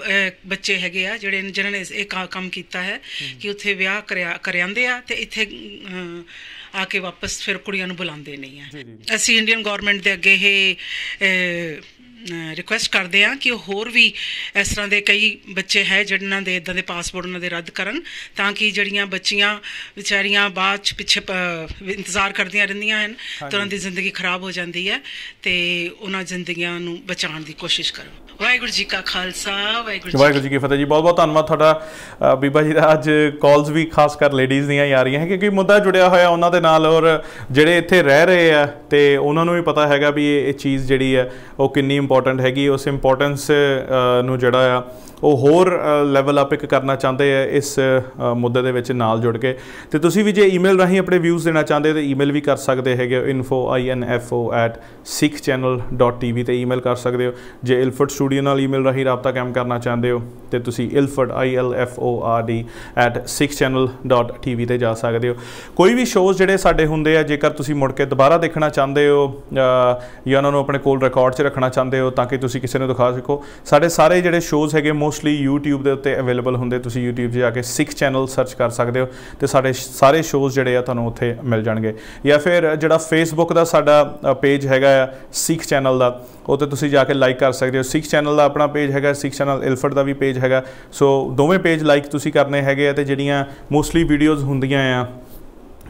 ਬੱਚੇ ਹੈਗੇ ਆ ਜਿਨ੍ਹਾਂ ਨੇ ਇਹ ਕੰਮ ਕੀਤਾ ਹੈ ਕਿ ਉੱਥੇ ਵਿਆਹ ਕਰਿਆਉਂਦੇ ਆ ਅਤੇ ਇੱਥੇ ਆ ਕੇ ਵਾਪਸ ਫਿਰ ਕੁੜੀਆਂ ਨੂੰ ਬੁਲਾਉਂਦੇ ਨਹੀਂ ਆ। ਅਸੀਂ ਇੰਡੀਅਨ ਗੌਰਮੈਂਟ ਦੇ ਅੱਗੇ ਇਹ ਰਿਕੁਐਸਟ ਕਰਦੇ ਹਾਂ ਕਿ ਉਹ ਹੋਰ ਵੀ ਇਸ ਤਰ੍ਹਾਂ ਦੇ ਕਈ ਬੱਚੇ ਹੈ ਜਿਨ੍ਹਾਂ ਦੇ ਇੱਦਾਂ ਦੇ ਪਾਸਪੋਰਟ ਉਹਨਾਂ ਦੇ ਰੱਦ ਕਰਨ, ਤਾਂ ਕਿ ਜਿਹੜੀਆਂ ਬੱਚੀਆਂ ਵਿਚਾਰੀਆਂ ਬਾਅਦ 'ਚ ਪਿੱਛੇ ਇੰਤਜ਼ਾਰ ਕਰਦੀਆਂ ਰਹਿੰਦੀਆਂ ਹਨ ਤਾਂ ਉਹਨਾਂ ਦੀ ਜ਼ਿੰਦਗੀ ਖਰਾਬ ਹੋ ਜਾਂਦੀ ਹੈ, ਅਤੇ ਉਹਨਾਂ ਜ਼ਿੰਦਗੀਆਂ ਨੂੰ ਬਚਾਉਣ ਦੀ ਕੋਸ਼ਿਸ਼ ਕਰੋ। ਵਾਹਿਗੁਰੂ ਜੀ ਕਾ ਖਾਲਸਾ, ਵਾਹਿਗੁਰੂ ਜੀ ਕੀ ਫਤਿਹ ਜੀ। ਬਹੁਤ ਬਹੁਤ ਧੰਨਵਾਦ ਤੁਹਾਡਾ ਬੀਬਾ ਜੀ ਦਾ। ਅੱਜ ਕਾਲਸ ਵੀ ਖਾਸ ਕਰ ਲੇਡੀਜ਼ ਦੀਆਂ ਹੀ ਆ ਰਹੀਆਂ ਹੈ ਕਿਉਂਕਿ ਮੁੱਦਾ ਜੁੜਿਆ ਹੋਇਆ ਉਹਨਾਂ ਦੇ ਨਾਲ, ਔਰ ਜਿਹੜੇ ਇੱਥੇ ਰਹਿ ਰਹੇ ਆ ਅਤੇ ਉਹਨਾਂ ਨੂੰ ਵੀ ਪਤਾ ਹੈਗਾ ਵੀ ਇਹ ਚੀਜ਼ ਜਿਹੜੀ ਹੈ ਉਹ ਕਿੰਨੀ ਇੰਪੋਰਟੈਂਟ ਹੈਗੀ। ਉਸ ਇੰਪੋਰਟੈਂਸ ਨੂੰ ਜਿਹੜਾ ਆ ਉਹ ਹੋਰ ਲੈਵਲ ਅਪ ਇੱਕ ਕਰਨਾ ਚਾਹੁੰਦੇ ਆ ਇਸ ਮੁੱਦੇ ਦੇ ਵਿੱਚ ਨਾਲ ਜੁੜ ਕੇ। ਅਤੇ ਤੁਸੀਂ ਵੀ ਜੇ ਈਮੇਲ ਰਾਹੀਂ ਆਪਣੇ ਵਿਊਜ਼ ਦੇਣਾ ਚਾਹੁੰਦੇ ਹੋ ਤਾਂ ਈਮੇਲ ਵੀ ਕਰ ਸਕਦੇ ਹੈਗੇ ਹੋ, info@sikhchannel.tv 'ਤੇ ਈਮੇਲ ਕਰ ਸਕਦੇ ਹੋ। ਜੇ ਇਲਫਰਡ ਸਟੂਡੀਓ ਨਾਲ ਈਮੇਲ ਰਾਹੀਂ ਰਾਬਤਾ ਕਾਇਮ ਕਰਨਾ ਚਾਹੁੰਦੇ ਹੋ ਅਤੇ ਤੁਸੀਂ ilford ilford@sikhchannel.tv 'ਤੇ ਜਾ ਸਕਦੇ ਹੋ। ਕੋਈ ਵੀ ਸ਼ੋਅ ਜਿਹੜੇ ਸਾਡੇ ਹੁੰਦੇ ਆ, ਜੇਕਰ ਤੁਸੀਂ ਮੁੜ ਕੇ ਦੁਬਾਰਾ ਦੇਖਣਾ ਚਾਹੁੰਦੇ ਹੋ ਜਾਂ ਉਹਨਾਂ ਨੂੰ ਆਪਣੇ ਕੋਲ ਰਿਕਾਰਡ 'ਚ ਰੱਖਣਾ ਚਾਹੁੰਦੇ ਹੋ ਤਾਂ ਕਿ ਤੁਸੀਂ ਕਿਸੇ ਨੂੰ ਦਿਖਾ ਸਕੋ, ਸਾਡੇ ਸਾਰੇ ਜਿਹੜੇ ਸ਼ੋਅਜ਼ ਹੈਗੇ ਮੋਸਟਲੀ YouTube ਦੇ ਉੱਤੇ ਅਵੇਲੇਬਲ ਹੁੰਦੇ। ਤੁਸੀਂ YouTube 'ਚ ਜਾ ਕੇ ਸਿੱਖ ਚੈਨਲ ਸਰਚ ਕਰ ਸਕਦੇ ਹੋ ਅਤੇ ਸਾਡੇ ਸਾਰੇ ਸ਼ੋਅਜ਼ ਜਿਹੜੇ ਆ ਤੁਹਾਨੂੰ ਉੱਥੇ ਮਿਲ ਜਾਣਗੇ। ਜਾਂ ਫਿਰ ਜਿਹੜਾ ਫੇਸਬੁੱਕ ਦਾ ਸਾਡਾ ਪੇਜ ਹੈਗਾ ਆ ਸਿੱਖ ਚੈਨਲ ਦਾ, ਉਹ 'ਤੇ ਤੁਸੀਂ ਜਾ ਕੇ ਲਾਈਕ ਕਰ ਸਕਦੇ ਹੋ। ਸਿੱਖ ਚੈਨਲ ਦਾ ਆਪਣਾ ਪੇਜ ਹੈਗਾ, ਸਿੱਖ ਚੈਨਲ ਇਲਫਰਡ ਦਾ ਵੀ ਪੇਜ ਹੈਗਾ। ਸੋ ਦੋਵੇਂ ਪੇਜ ਲਾਈਕ ਤੁਸੀਂ ਕਰਨੇ ਹੈਗੇ ਆ, ਅਤੇ ਜਿਹੜੀਆਂ ਮੋਸਟਲੀ ਵੀਡੀਓਜ਼ ਹੁੰਦੀਆਂ ਆ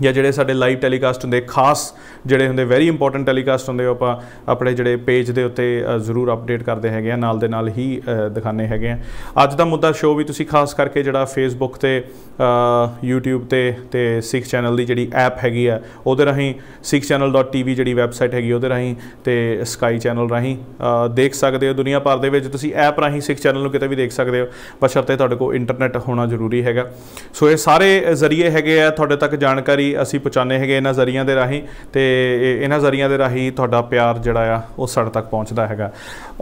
ਜਾਂ ਜਿਹੜੇ ਸਾਡੇ ਲਾਈਵ ਟੈਲੀਕਾਸਟ ਹੁੰਦੇ, ਖਾਸ ਜਿਹੜੇ ਹੁੰਦੇ ਵੈਰੀ ਇੰਪੋਰਟੈਂਟ ਟੈਲੀਕਾਸਟ ਹੁੰਦੇ, ਉਹ ਆਪਾਂ ਆਪਣੇ ਜਿਹੜੇ ਪੇਜ ਦੇ ਉੱਤੇ ਜ਼ਰੂਰ ਅਪਡੇਟ ਕਰਦੇ ਹੈਗੇ ਆ, ਨਾਲ ਦੇ ਨਾਲ ਹੀ ਦਿਖਾਉਂਦੇ ਹੈਗੇ ਆ। ਅੱਜ ਦਾ ਮੁੱਦਾ ਸ਼ੋਅ ਵੀ ਤੁਸੀਂ ਖਾਸ ਕਰਕੇ ਜਿਹੜਾ ਫੇਸਬੁੱਕ 'ਤੇ YouTube 'ਤੇ ਸਿੱਖ ਚੈਨਲ ਦੀ ਜਿਹੜੀ ਐਪ ਹੈਗੀ ਆ ਉਹਦੇ ਰਾਹੀਂ sikhchannel.tv ਜਿਹੜੀ ਵੈਬਸਾਈਟ ਹੈਗੀ ਉਹਦੇ ਰਾਹੀਂ ਅਤੇ ਸਕਾਈ ਚੈਨਲ ਰਾਹੀਂ ਦੇਖ ਸਕਦੇ ਹੋ। ਦੁਨੀਆ ਭਰ ਦੇ ਵਿੱਚ ਤੁਸੀਂ ਐਪ ਰਾਹੀਂ ਸਿੱਖ ਚੈਨਲ ਨੂੰ ਕਿਤੇ ਵੀ ਦੇਖ ਸਕਦੇ ਹੋ, ਬਸ਼ਰਤੇ ਤੁਹਾਡੇ ਕੋਲ ਇੰਟਰਨੈਟ ਹੋਣਾ ਜ਼ਰੂਰੀ ਹੈਗਾ। ਸੋ ਇਹ ਸਾਰੇ ਜ਼ਰੀਏ ਹੈਗੇ ਆ ਤੁਹਾਡੇ ਤੱਕ ਜਾਣਕਾਰੀ ਅਸੀਂ ਪਹੁੰਚਾਉਂਦੇ ਹੈਗੇ ਇਹਨਾਂ ਜ਼ਰੀਆਂ ਦੇ ਰਾਹੀਂ, ਅਤੇ ਇਹਨਾਂ ਜ਼ਰੀਆਂ ਦੇ ਰਾਹੀਂ ਤੁਹਾਡਾ ਪਿਆਰ ਜਿਹੜਾ ਆ ਉਹ ਸਾਡੇ ਤੱਕ ਪਹੁੰਚਦਾ ਹੈਗਾ।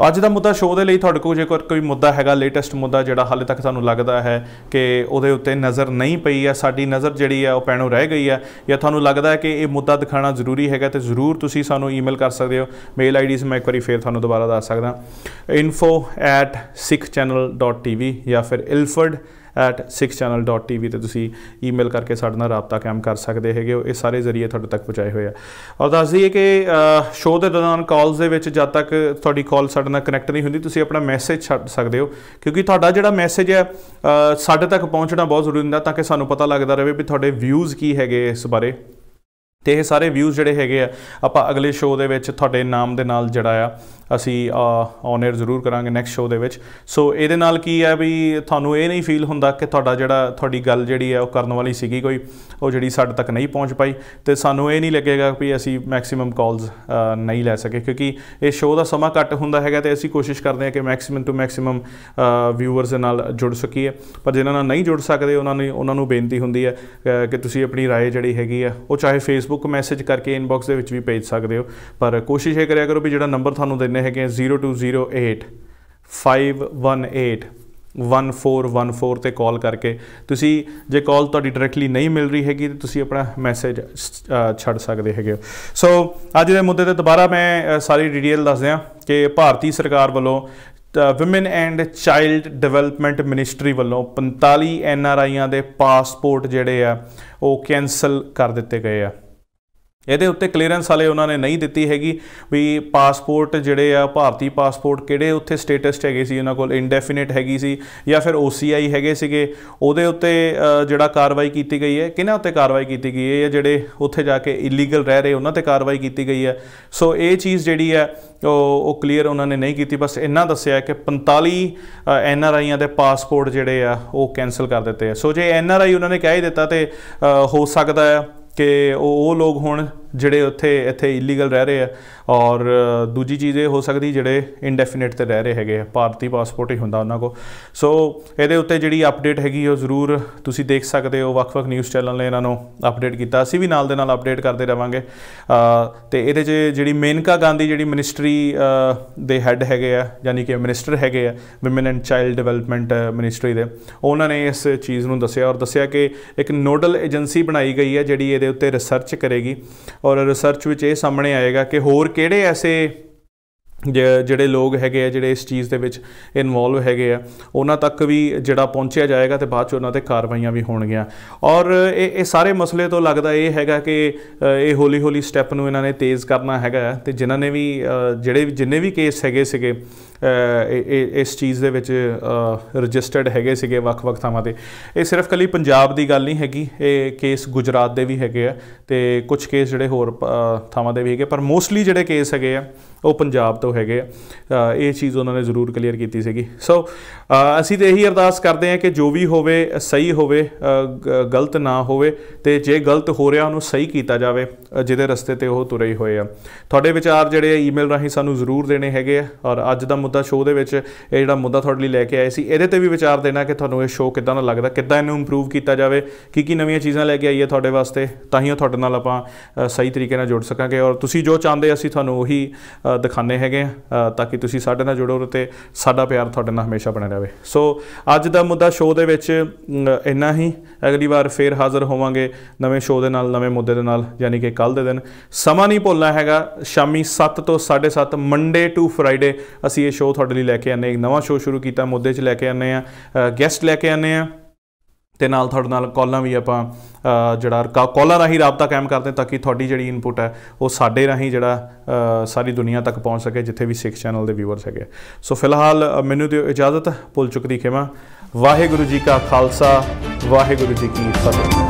ਅੱਜ ਦਾ ਮੁੱਦਾ ਸ਼ੋਅ ਦੇ ਲਈ ਤੁਹਾਡੇ ਕੋਲ ਜੇਕਰ ਕੋਈ ਮੁੱਦਾ ਹੈਗਾ, ਲੇਟੈਸਟ ਮੁੱਦਾ ਜਿਹੜਾ ਹਾਲੇ ਤੱਕ ਤੁਹਾਨੂੰ ਲੱਗਦਾ ਹੈ ਕਿ ਉਹਦੇ ਉੱਤੇ ਨਜ਼ਰ ਨਹੀਂ ਪਈ ਹੈ, ਸਾਡੀ ਨਜ਼ਰ ਜਿਹੜੀ ਆ ਉਹ ਪੈਣੋਂ ਰਹਿ ਗਈ ਹੈ, ਜਾਂ ਤੁਹਾਨੂੰ ਲੱਗਦਾ ਹੈ ਕਿ ਇਹ ਮੁੱਦਾ ਦਿਖਾਉਣਾ ਜ਼ਰੂਰੀ ਹੈਗਾ, ਤਾਂ ਜ਼ਰੂਰ ਤੁਸੀਂ ਸਾਨੂੰ ਈਮੇਲ ਕਰ ਸਕਦੇ ਹੋ। ਮੇਲ ਆਈਡੀਜ਼ ਮੈਂ ਇੱਕ ਵਾਰੀ ਫਿਰ ਤੁਹਾਨੂੰ ਦੁਬਾਰਾ ਦੱਸ ਸਕਦਾ, info@sikhchannel.tv ਜਾਂ ਫਿਰ ilford@sikhchannel.tv 'ਤੇ ਤੁਸੀਂ ਈਮੇਲ ਕਰਕੇ ਸਾਡੇ ਨਾਲ ਰਾਬਤਾ ਕਾਇਮ ਕਰ ਸਕਦੇ ਹੈਗੇ ਹੋ। ਇਹ ਸਾਰੇ ਜ਼ਰੀਏ ਤੁਹਾਡੇ ਤੱਕ ਪਹੁੰਚਾਏ ਹੋਏ ਆ। ਔਰ ਦੱਸ ਦਈਏ ਕਿ ਸ਼ੋਅ ਦੇ ਦੌਰਾਨ ਕਾਲਸ ਦੇ ਵਿੱਚ ਜਦ ਤੱਕ ਤੁਹਾਡੀ ਕਾਲ ਸਾਡੇ ਨਾਲ ਕਨੈਕਟ ਨਹੀਂ ਹੁੰਦੀ, ਤੁਸੀਂ ਆਪਣਾ ਮੈਸੇਜ ਛੱਡ ਸਕਦੇ ਹੋ, ਕਿਉਂਕਿ ਤੁਹਾਡਾ ਜਿਹੜਾ ਮੈਸੇਜ ਹੈ ਸਾਡੇ ਤੱਕ ਪਹੁੰਚਣਾ ਬਹੁਤ ਜ਼ਰੂਰੀ ਹੁੰਦਾ, ਤਾਂ ਕਿ ਸਾਨੂੰ ਪਤਾ ਲੱਗਦਾ ਰਹੇ ਵੀ ਤੁਹਾਡੇ ਵਿਊਜ਼ ਕੀ ਹੈਗੇ ਇਸ ਬਾਰੇ। ਅਤੇ ਇਹ ਸਾਰੇ ਵਿਊਜ਼ ਜਿਹੜੇ ਹੈਗੇ ਆ ਆਪਾਂ ਅਗਲੇ ਸ਼ੋਅ ਦੇ ਵਿੱਚ ਤੁਹਾਡੇ ਨਾਮ ਦੇ ਨਾਲ ਜਿਹੜਾ ਆ ਅਸੀਂ ਔਨ ਏਅਰ ਜ਼ਰੂਰ ਕਰਾਂਗੇ ਨੈਕਸਟ ਸ਼ੋਅ ਦੇ ਵਿੱਚ। ਸੋ ਇਹਦੇ ਨਾਲ ਕੀ ਹੈ ਵੀ ਤੁਹਾਨੂੰ ਇਹ ਨਹੀਂ ਫੀਲ ਹੁੰਦਾ ਕਿ ਤੁਹਾਡੀ ਗੱਲ ਜਿਹੜੀ ਹੈ ਉਹ ਕਰਨ ਵਾਲੀ ਸੀਗੀ ਕੋਈ, ਉਹ ਜਿਹੜੀ ਸਾਡੇ ਤੱਕ ਨਹੀਂ ਪਹੁੰਚ ਪਾਈ, ਅਤੇ ਸਾਨੂੰ ਇਹ ਨਹੀਂ ਲੱਗੇਗਾ ਵੀ ਅਸੀਂ ਮੈਕਸੀਮਮ ਕਾਲਸ ਨਹੀਂ ਲੈ ਸਕੇ, ਕਿਉਂਕਿ ਇਹ ਸ਼ੋਅ ਦਾ ਸਮਾਂ ਘੱਟ ਹੁੰਦਾ ਹੈਗਾ ਅਤੇ ਅਸੀਂ ਕੋਸ਼ਿਸ਼ ਕਰਦੇ ਹਾਂ ਕਿ ਮੈਕਸੀਮਮ ਟੂ ਮੈਕਸੀਮਮ ਵਿਊਅਰਸ ਦੇ ਨਾਲ ਜੁੜ ਸਕੀਏ। ਪਰ ਜਿਨ੍ਹਾਂ ਨਾਲ ਨਹੀਂ ਜੁੜ ਸਕਦੇ ਉਹਨਾਂ ਨੂੰ ਬੇਨਤੀ ਹੁੰਦੀ ਹੈ ਕਿ ਤੁਸੀਂ ਆਪਣੀ ਰਾਏ ਜਿਹੜੀ ਹੈਗੀ ਆ ਉਹ ਚਾਹੇ ਫੇਸਬੁੱਕ ਮੈਸੇਜ ਕਰਕੇ ਇਨਬਾਕਸ ਦੇ ਵਿੱਚ ਵੀ ਭੇਜ ਸਕਦੇ ਹੋ, ਪਰ ਕੋਸ਼ਿਸ਼ ਇਹ ਕਰਿਆ ਕਰੋ ਵੀ ਜਿਹੜਾ ਨੰਬਰ ਤੁਹਾਨੂੰ ਦਿੰਦੇ ਹੈਗੇ 0208-518-1414 'ਤੇ ਕਾਲ ਕਰਕੇ ਤੁਸੀਂ, ਜੇ ਕਾਲ ਤੁਹਾਡੀ ਡਾਇਰੈਕਟਲੀ ਨਹੀਂ ਮਿਲ ਰਹੀ ਹੈਗੀ ਤਾਂ ਤੁਸੀਂ ਆਪਣਾ ਮੈਸੇਜ ਛੱਡ ਸਕਦੇ ਹੈਗੇ ਹੋ। ਸੋ ਅੱਜ ਦੇ ਮੁੱਦੇ 'ਤੇ ਦੁਬਾਰਾ ਮੈਂ ਸਾਰੀ ਡਿਟੇਲ ਦੱਸ ਦਿਆਂ ਕਿ ਭਾਰਤੀ ਸਰਕਾਰ ਵੱਲੋਂ women and child development ministry ਵੱਲੋਂ 45 NRIਆਂ ਦੇ ਪਾਸਪੋਰਟ ਜਿਹੜੇ ਆ ਉਹ ਕੈਂਸਲ ਕਰ ਦਿੱਤੇ ਗਏ ਆ। ਇਹਦੇ ਉੱਤੇ ਕਲੀਅਰੈਂਸ ਵਾਲੇ ਉਹਨਾਂ ਨੇ ਨਹੀਂ ਦਿੱਤੀ ਹੈਗੀ ਵੀ ਪਾਸਪੋਰਟ ਜਿਹੜੇ ਆ ਭਾਰਤੀ ਪਾਸਪੋਰਟ ਕਿਹੜੇ ਉੱਥੇ ਸਟੇਟਸ ਹੈਗੇ ਸੀ, ਉਹਨਾਂ ਕੋਲ ਇੰਡੈਫੀਨਿਟ ਹੈਗੀ ਸੀ ਜਾਂ ਫਿਰ OCI ਹੈਗੇ ਸੀਗੇ, ਉਹਦੇ ਉੱਤੇ ਜਿਹੜਾ ਕਾਰਵਾਈ ਕੀਤੀ ਗਈ ਹੈ, ਕਿਹਨਾਂ ਉੱਤੇ ਕਾਰਵਾਈ ਕੀਤੀ ਗਈ ਹੈ, ਜਿਹੜੇ ਉੱਥੇ ਜਾ ਕੇ ਇਲੀਗਲ ਰਹਿ ਰਹੇ ਉਹਨਾਂ 'ਤੇ ਕਾਰਵਾਈ ਕੀਤੀ ਗਈ ਹੈ। ਸੋ ਇਹ ਚੀਜ਼ ਜਿਹੜੀ ਹੈ ਉਹ ਕਲੀਅਰ ਉਹਨਾਂ ਨੇ ਨਹੀਂ ਕੀਤੀ, ਬਸ ਇੰਨਾ ਦੱਸਿਆ ਕਿ 45 NRIਆਂ ਦੇ ਪਾਸਪੋਰਟ ਜਿਹੜੇ ਆ ਉਹ ਕੈਂਸਲ ਕਰ ਦਿੱਤੇ ਆ। ਸੋ ਜੇ NRI ਉਹਨਾਂ ਨੇ ਕਹਿ ਹੀ ਦਿੱਤਾ ਤਾਂ ਹੋ ਸਕਦਾ ਆ ਕਿ ਉਹ ਲੋਕ ਹੁਣ ਜਿਹੜੇ ਇੱਥੇ ਇਲੀਗਲ ਰਹਿ ਰਹੇ ਆ ਔਰ ਦੂਜੀ ਚੀਜ਼ ਇਹ ਹੋ ਸਕਦੀ ਜਿਹੜੇ ਇਨਡੈਫੀਨਿਟ ਤੇ ਰਹਿ ਰਹੇ ਹੈਗੇ, ਭਾਰਤੀ ਪਾਸਪੋਰਟ ਹੀ ਹੁੰਦਾ ਉਹਨਾਂ ਕੋਲ। ਸੋ ਇਹਦੇ ਉੱਤੇ ਜਿਹੜੀ ਅਪਡੇਟ ਹੈਗੀ ਉਹ ਜ਼ਰੂਰ ਤੁਸੀਂ ਦੇਖ ਸਕਦੇ ਹੋ, ਵੱਖ-ਵੱਖ ਨਿਊਜ਼ ਚੈਨਲ ਨੇ ਇਹਨਾਂ ਨੂੰ ਅਪਡੇਟ ਕੀਤਾ, ਅਸੀਂ ਵੀ ਨਾਲ ਦੇ ਨਾਲ ਅਪਡੇਟ ਕਰਦੇ ਰਹਾਂਗੇ। ਤੇ ਇਹਦੇ 'ਚ ਜਿਹੜੀ ਮੇਨਕਾ ਗਾਂਧੀ ਜਿਹੜੀ ਮਿਨਿਸਟਰੀ ਦੇ ਹੈੱਡ ਹੈਗੇ ਆ, ਯਾਨੀ ਕਿ ਮਿਨਿਸਟਰ ਹੈਗੇ ਆ women and child development ministry ਦੇ, ਉਹਨਾਂ ਨੇ ਇਸ ਚੀਜ਼ ਨੂੰ ਦੱਸਿਆ ਔਰ ਦੱਸਿਆ ਕਿ ਇੱਕ ਨੋਡਲ ਏਜੰਸੀ ਬਣਾਈ ਗਈ ਹੈ ਜਿਹੜੀ ਇਹਦੇ ਉੱਤੇ ਰਿਸਰਚ ਕਰੇਗੀ ਔਰ ਰਿਸਰਚ ਵਿੱਚ ਇਹ ਸਾਹਮਣੇ ਆਏਗਾ ਕਿ ਹੋਰ ਕਿਹੜੇ ਐਸੇ ਜਿਹੜੇ ਲੋਕ ਹੈਗੇ ਆ ਜਿਹੜੇ ਇਸ ਚੀਜ਼ ਦੇ ਵਿੱਚ ਇਨਵੋਲਵ ਹੈਗੇ ਆ, ਉਹਨਾਂ ਤੱਕ ਵੀ ਜਿਹੜਾ ਪਹੁੰਚਿਆ ਜਾਏਗਾ ਅਤੇ ਬਾਅਦ 'ਚ ਉਹਨਾਂ 'ਤੇ ਕਾਰਵਾਈਆਂ ਵੀ ਹੋਣਗੀਆਂ। ਔਰ ਇਹ ਸਾਰੇ ਮਸਲੇ ਤੋਂ ਲੱਗਦਾ ਇਹ ਹੈਗਾ ਕਿ ਇਹ ਹੌਲੀ ਹੌਲੀ ਸਟੈਪ ਨੂੰ ਇਹਨਾਂ ਨੇ ਤੇਜ਼ ਕਰਨਾ ਹੈਗਾ। ਅਤੇ ਜਿਨ੍ਹਾਂ ਨੇ ਵੀ ਜਿੰਨੇ ਵੀ ਕੇਸ ਹੈਗੇ ਸੀਗੇ ਇਸ ਚੀਜ਼ ਦੇ ਵਿੱਚ ਰਜਿਸਟਰਡ ਹੈਗੇ ਸੀਗੇ ਵੱਖ-ਵੱਖ ਥਾਵਾਂ 'ਤੇ, ਇਹ ਸਿਰਫ ਇਕੱਲੀ ਪੰਜਾਬ ਦੀ ਗੱਲ ਨਹੀਂ ਹੈਗੀ, ਇਹ ਕੇਸ ਗੁਜਰਾਤ ਦੇ ਵੀ ਹੈਗੇ ਆ ਅਤੇ ਕੁਛ ਕੇਸ ਜਿਹੜੇ ਹੋਰ ਥਾਵਾਂ ਦੇ ਵੀ ਹੈਗੇ, ਪਰ ਮੋਸਟਲੀ ਜਿਹੜੇ ਕੇਸ ਹੈਗੇ ਆ ਉਹ ਪੰਜਾਬ ਤੋਂ ਹੈਗੇ ਆ। ਇਹ ਚੀਜ਼ ਉਹਨਾਂ ਨੇ ਜ਼ਰੂਰ ਕਲੀਅਰ ਕੀਤੀ ਸੀਗੀ। ਸੋ ਅਸੀਂ ਤਾਂ ਇਹੀ ਅਰਦਾਸ ਕਰਦੇ ਹਾਂ ਕਿ ਜੋ ਵੀ ਹੋਵੇ ਸਹੀ ਹੋਵੇ, ਗਲਤ ਨਾ ਹੋਵੇ, ਅਤੇ ਜੇ ਗਲਤ ਹੋ ਰਿਹਾ ਉਹਨੂੰ ਸਹੀ ਕੀਤਾ ਜਾਵੇ ਜਿਹਦੇ ਰਸਤੇ 'ਤੇ ਉਹ ਤੁਰੇ ਹੋਏ ਆ। ਤੁਹਾਡੇ ਵਿਚਾਰ ਜਿਹੜੇ ਈਮੇਲ ਰਾਹੀਂ ਸਾਨੂੰ ਜ਼ਰੂਰ ਦੇਣੇ ਹੈਗੇ ਆ। ਔਰ ਅੱਜ ਦਾ ਮੁੱਦਾ ਸ਼ੋਅ ਦੇ ਵਿੱਚ ਇਹ ਜਿਹੜਾ ਮੁੱਦਾ ਤੁਹਾਡੇ ਲਈ ਲੈ ਕੇ ਆਏ ਸੀ, ਇਹਦੇ 'ਤੇ ਵੀ ਵਿਚਾਰ ਦੇਣਾ ਕਿ ਤੁਹਾਨੂੰ ਇਹ ਸ਼ੋਅ ਕਿੱਦਾਂ ਦਾ ਲੱਗਦਾ, ਕਿੱਦਾਂ ਇਹਨੂੰ ਇੰਪਰੂਵ ਕੀਤਾ ਜਾਵੇ, ਕੀ ਨਵੀਆਂ ਚੀਜ਼ਾਂ ਲੈ ਕੇ ਆਈਏ ਤੁਹਾਡੇ ਵਾਸਤੇ, ਤਾਂ ਹੀ ਉਹ ਤੁਹਾਡੇ ਨਾਲ ਆਪਾਂ ਸਹੀ ਤਰੀਕੇ ਨਾਲ ਜੁੜ ਸਕਾਂਗੇ। ਔਰ ਤੁਸੀਂ ਜੋ ਚਾਹੁੰਦੇ ਅਸੀਂ ਤੁਹਾਨੂੰ ਉਹੀ ਦਿਖਾਉਂਦੇ ਹੈਗੇ ਆ ਤਾਂ ਕਿ ਤੁਸੀਂ ਸਾਡੇ ਨਾਲ ਜੁੜੋ ਅਤੇ ਸਾਡਾ ਪਿਆਰ ਤੁਹਾਡੇ ਨਾਲ ਹਮੇਸ਼ਾ ਬਣਿਆ ਰਹੇ। ਸੋ ਅੱਜ ਦਾ ਮੁੱਦਾ ਸ਼ੋਅ ਦੇ ਵਿੱਚ ਇੰਨਾ ਹੀ। ਅਗਲੀ ਵਾਰ ਫੇਰ ਹਾਜ਼ਰ ਹੋਵਾਂਗੇ ਨਵੇਂ ਸ਼ੋਅ ਦੇ ਨਾਲ, ਨਵੇਂ ਮੁੱਦੇ ਦੇ ਨਾਲ, ਯਾਨੀ ਕਿ ਕੱਲ੍ਹ ਦੇ ਦਿਨ। ਸਮਾਂ ਨਹੀਂ ਭੁੱਲਣਾ ਹੈਗਾ, ਸ਼ਾਮੀ 7 ਤੋਂ 7:30 ਮੰਡੇ ਟੂ ਫਰਾਈਡੇ ਅਸੀਂ ਇਹ ਸ਼ੋਅ ਤੁਹਾਡੇ ਲਈ ਲੈ ਕੇ ਆਉਂਦੇ। ਇੱਕ ਨਵਾਂ ਸ਼ੋਅ ਸ਼ੁਰੂ ਕੀਤਾ, ਮੁੱਦੇ 'ਚ ਲੈ ਕੇ ਆਉਂਦੇ ਹਾਂ, ਗੈਸਟ ਲੈ ਕੇ ਆਉਂਦੇ ਹਾਂ ਅਤੇ ਨਾਲ ਤੁਹਾਡੇ ਨਾਲ ਕਾਲਾਂ ਵੀ ਆਪਾਂ ਜਿਹੜਾ ਕਾਲਾਂ ਰਾਹੀਂ ਰਾਬਤਾ ਕਾਇਮ ਕਰਦੇ ਤਾਂ ਕਿ ਤੁਹਾਡੀ ਜਿਹੜੀ ਇਨਪੁਟ ਹੈ ਉਹ ਸਾਡੇ ਰਾਹੀਂ ਜਿਹੜਾ ਸਾਰੀ ਦੁਨੀਆ ਤੱਕ ਪਹੁੰਚ ਸਕੇ, ਜਿੱਥੇ ਵੀ ਸਿੱਖ ਚੈਨਲ ਦੇ ਵਿਊਅਰਸ ਹੈਗੇ। ਸੋ ਫਿਲਹਾਲ ਮੈਨੂੰ ਦਿਓ ਇਜਾਜ਼ਤ, ਭੁੱਲ ਚੁੱਕਦੀ ਖਿਮਾ। ਵਾਹਿਗੁਰੂ ਜੀ ਕਾ ਖਾਲਸਾ, ਵਾਹਿਗੁਰੂ ਜੀ ਕੀ ਫਤਿਹ।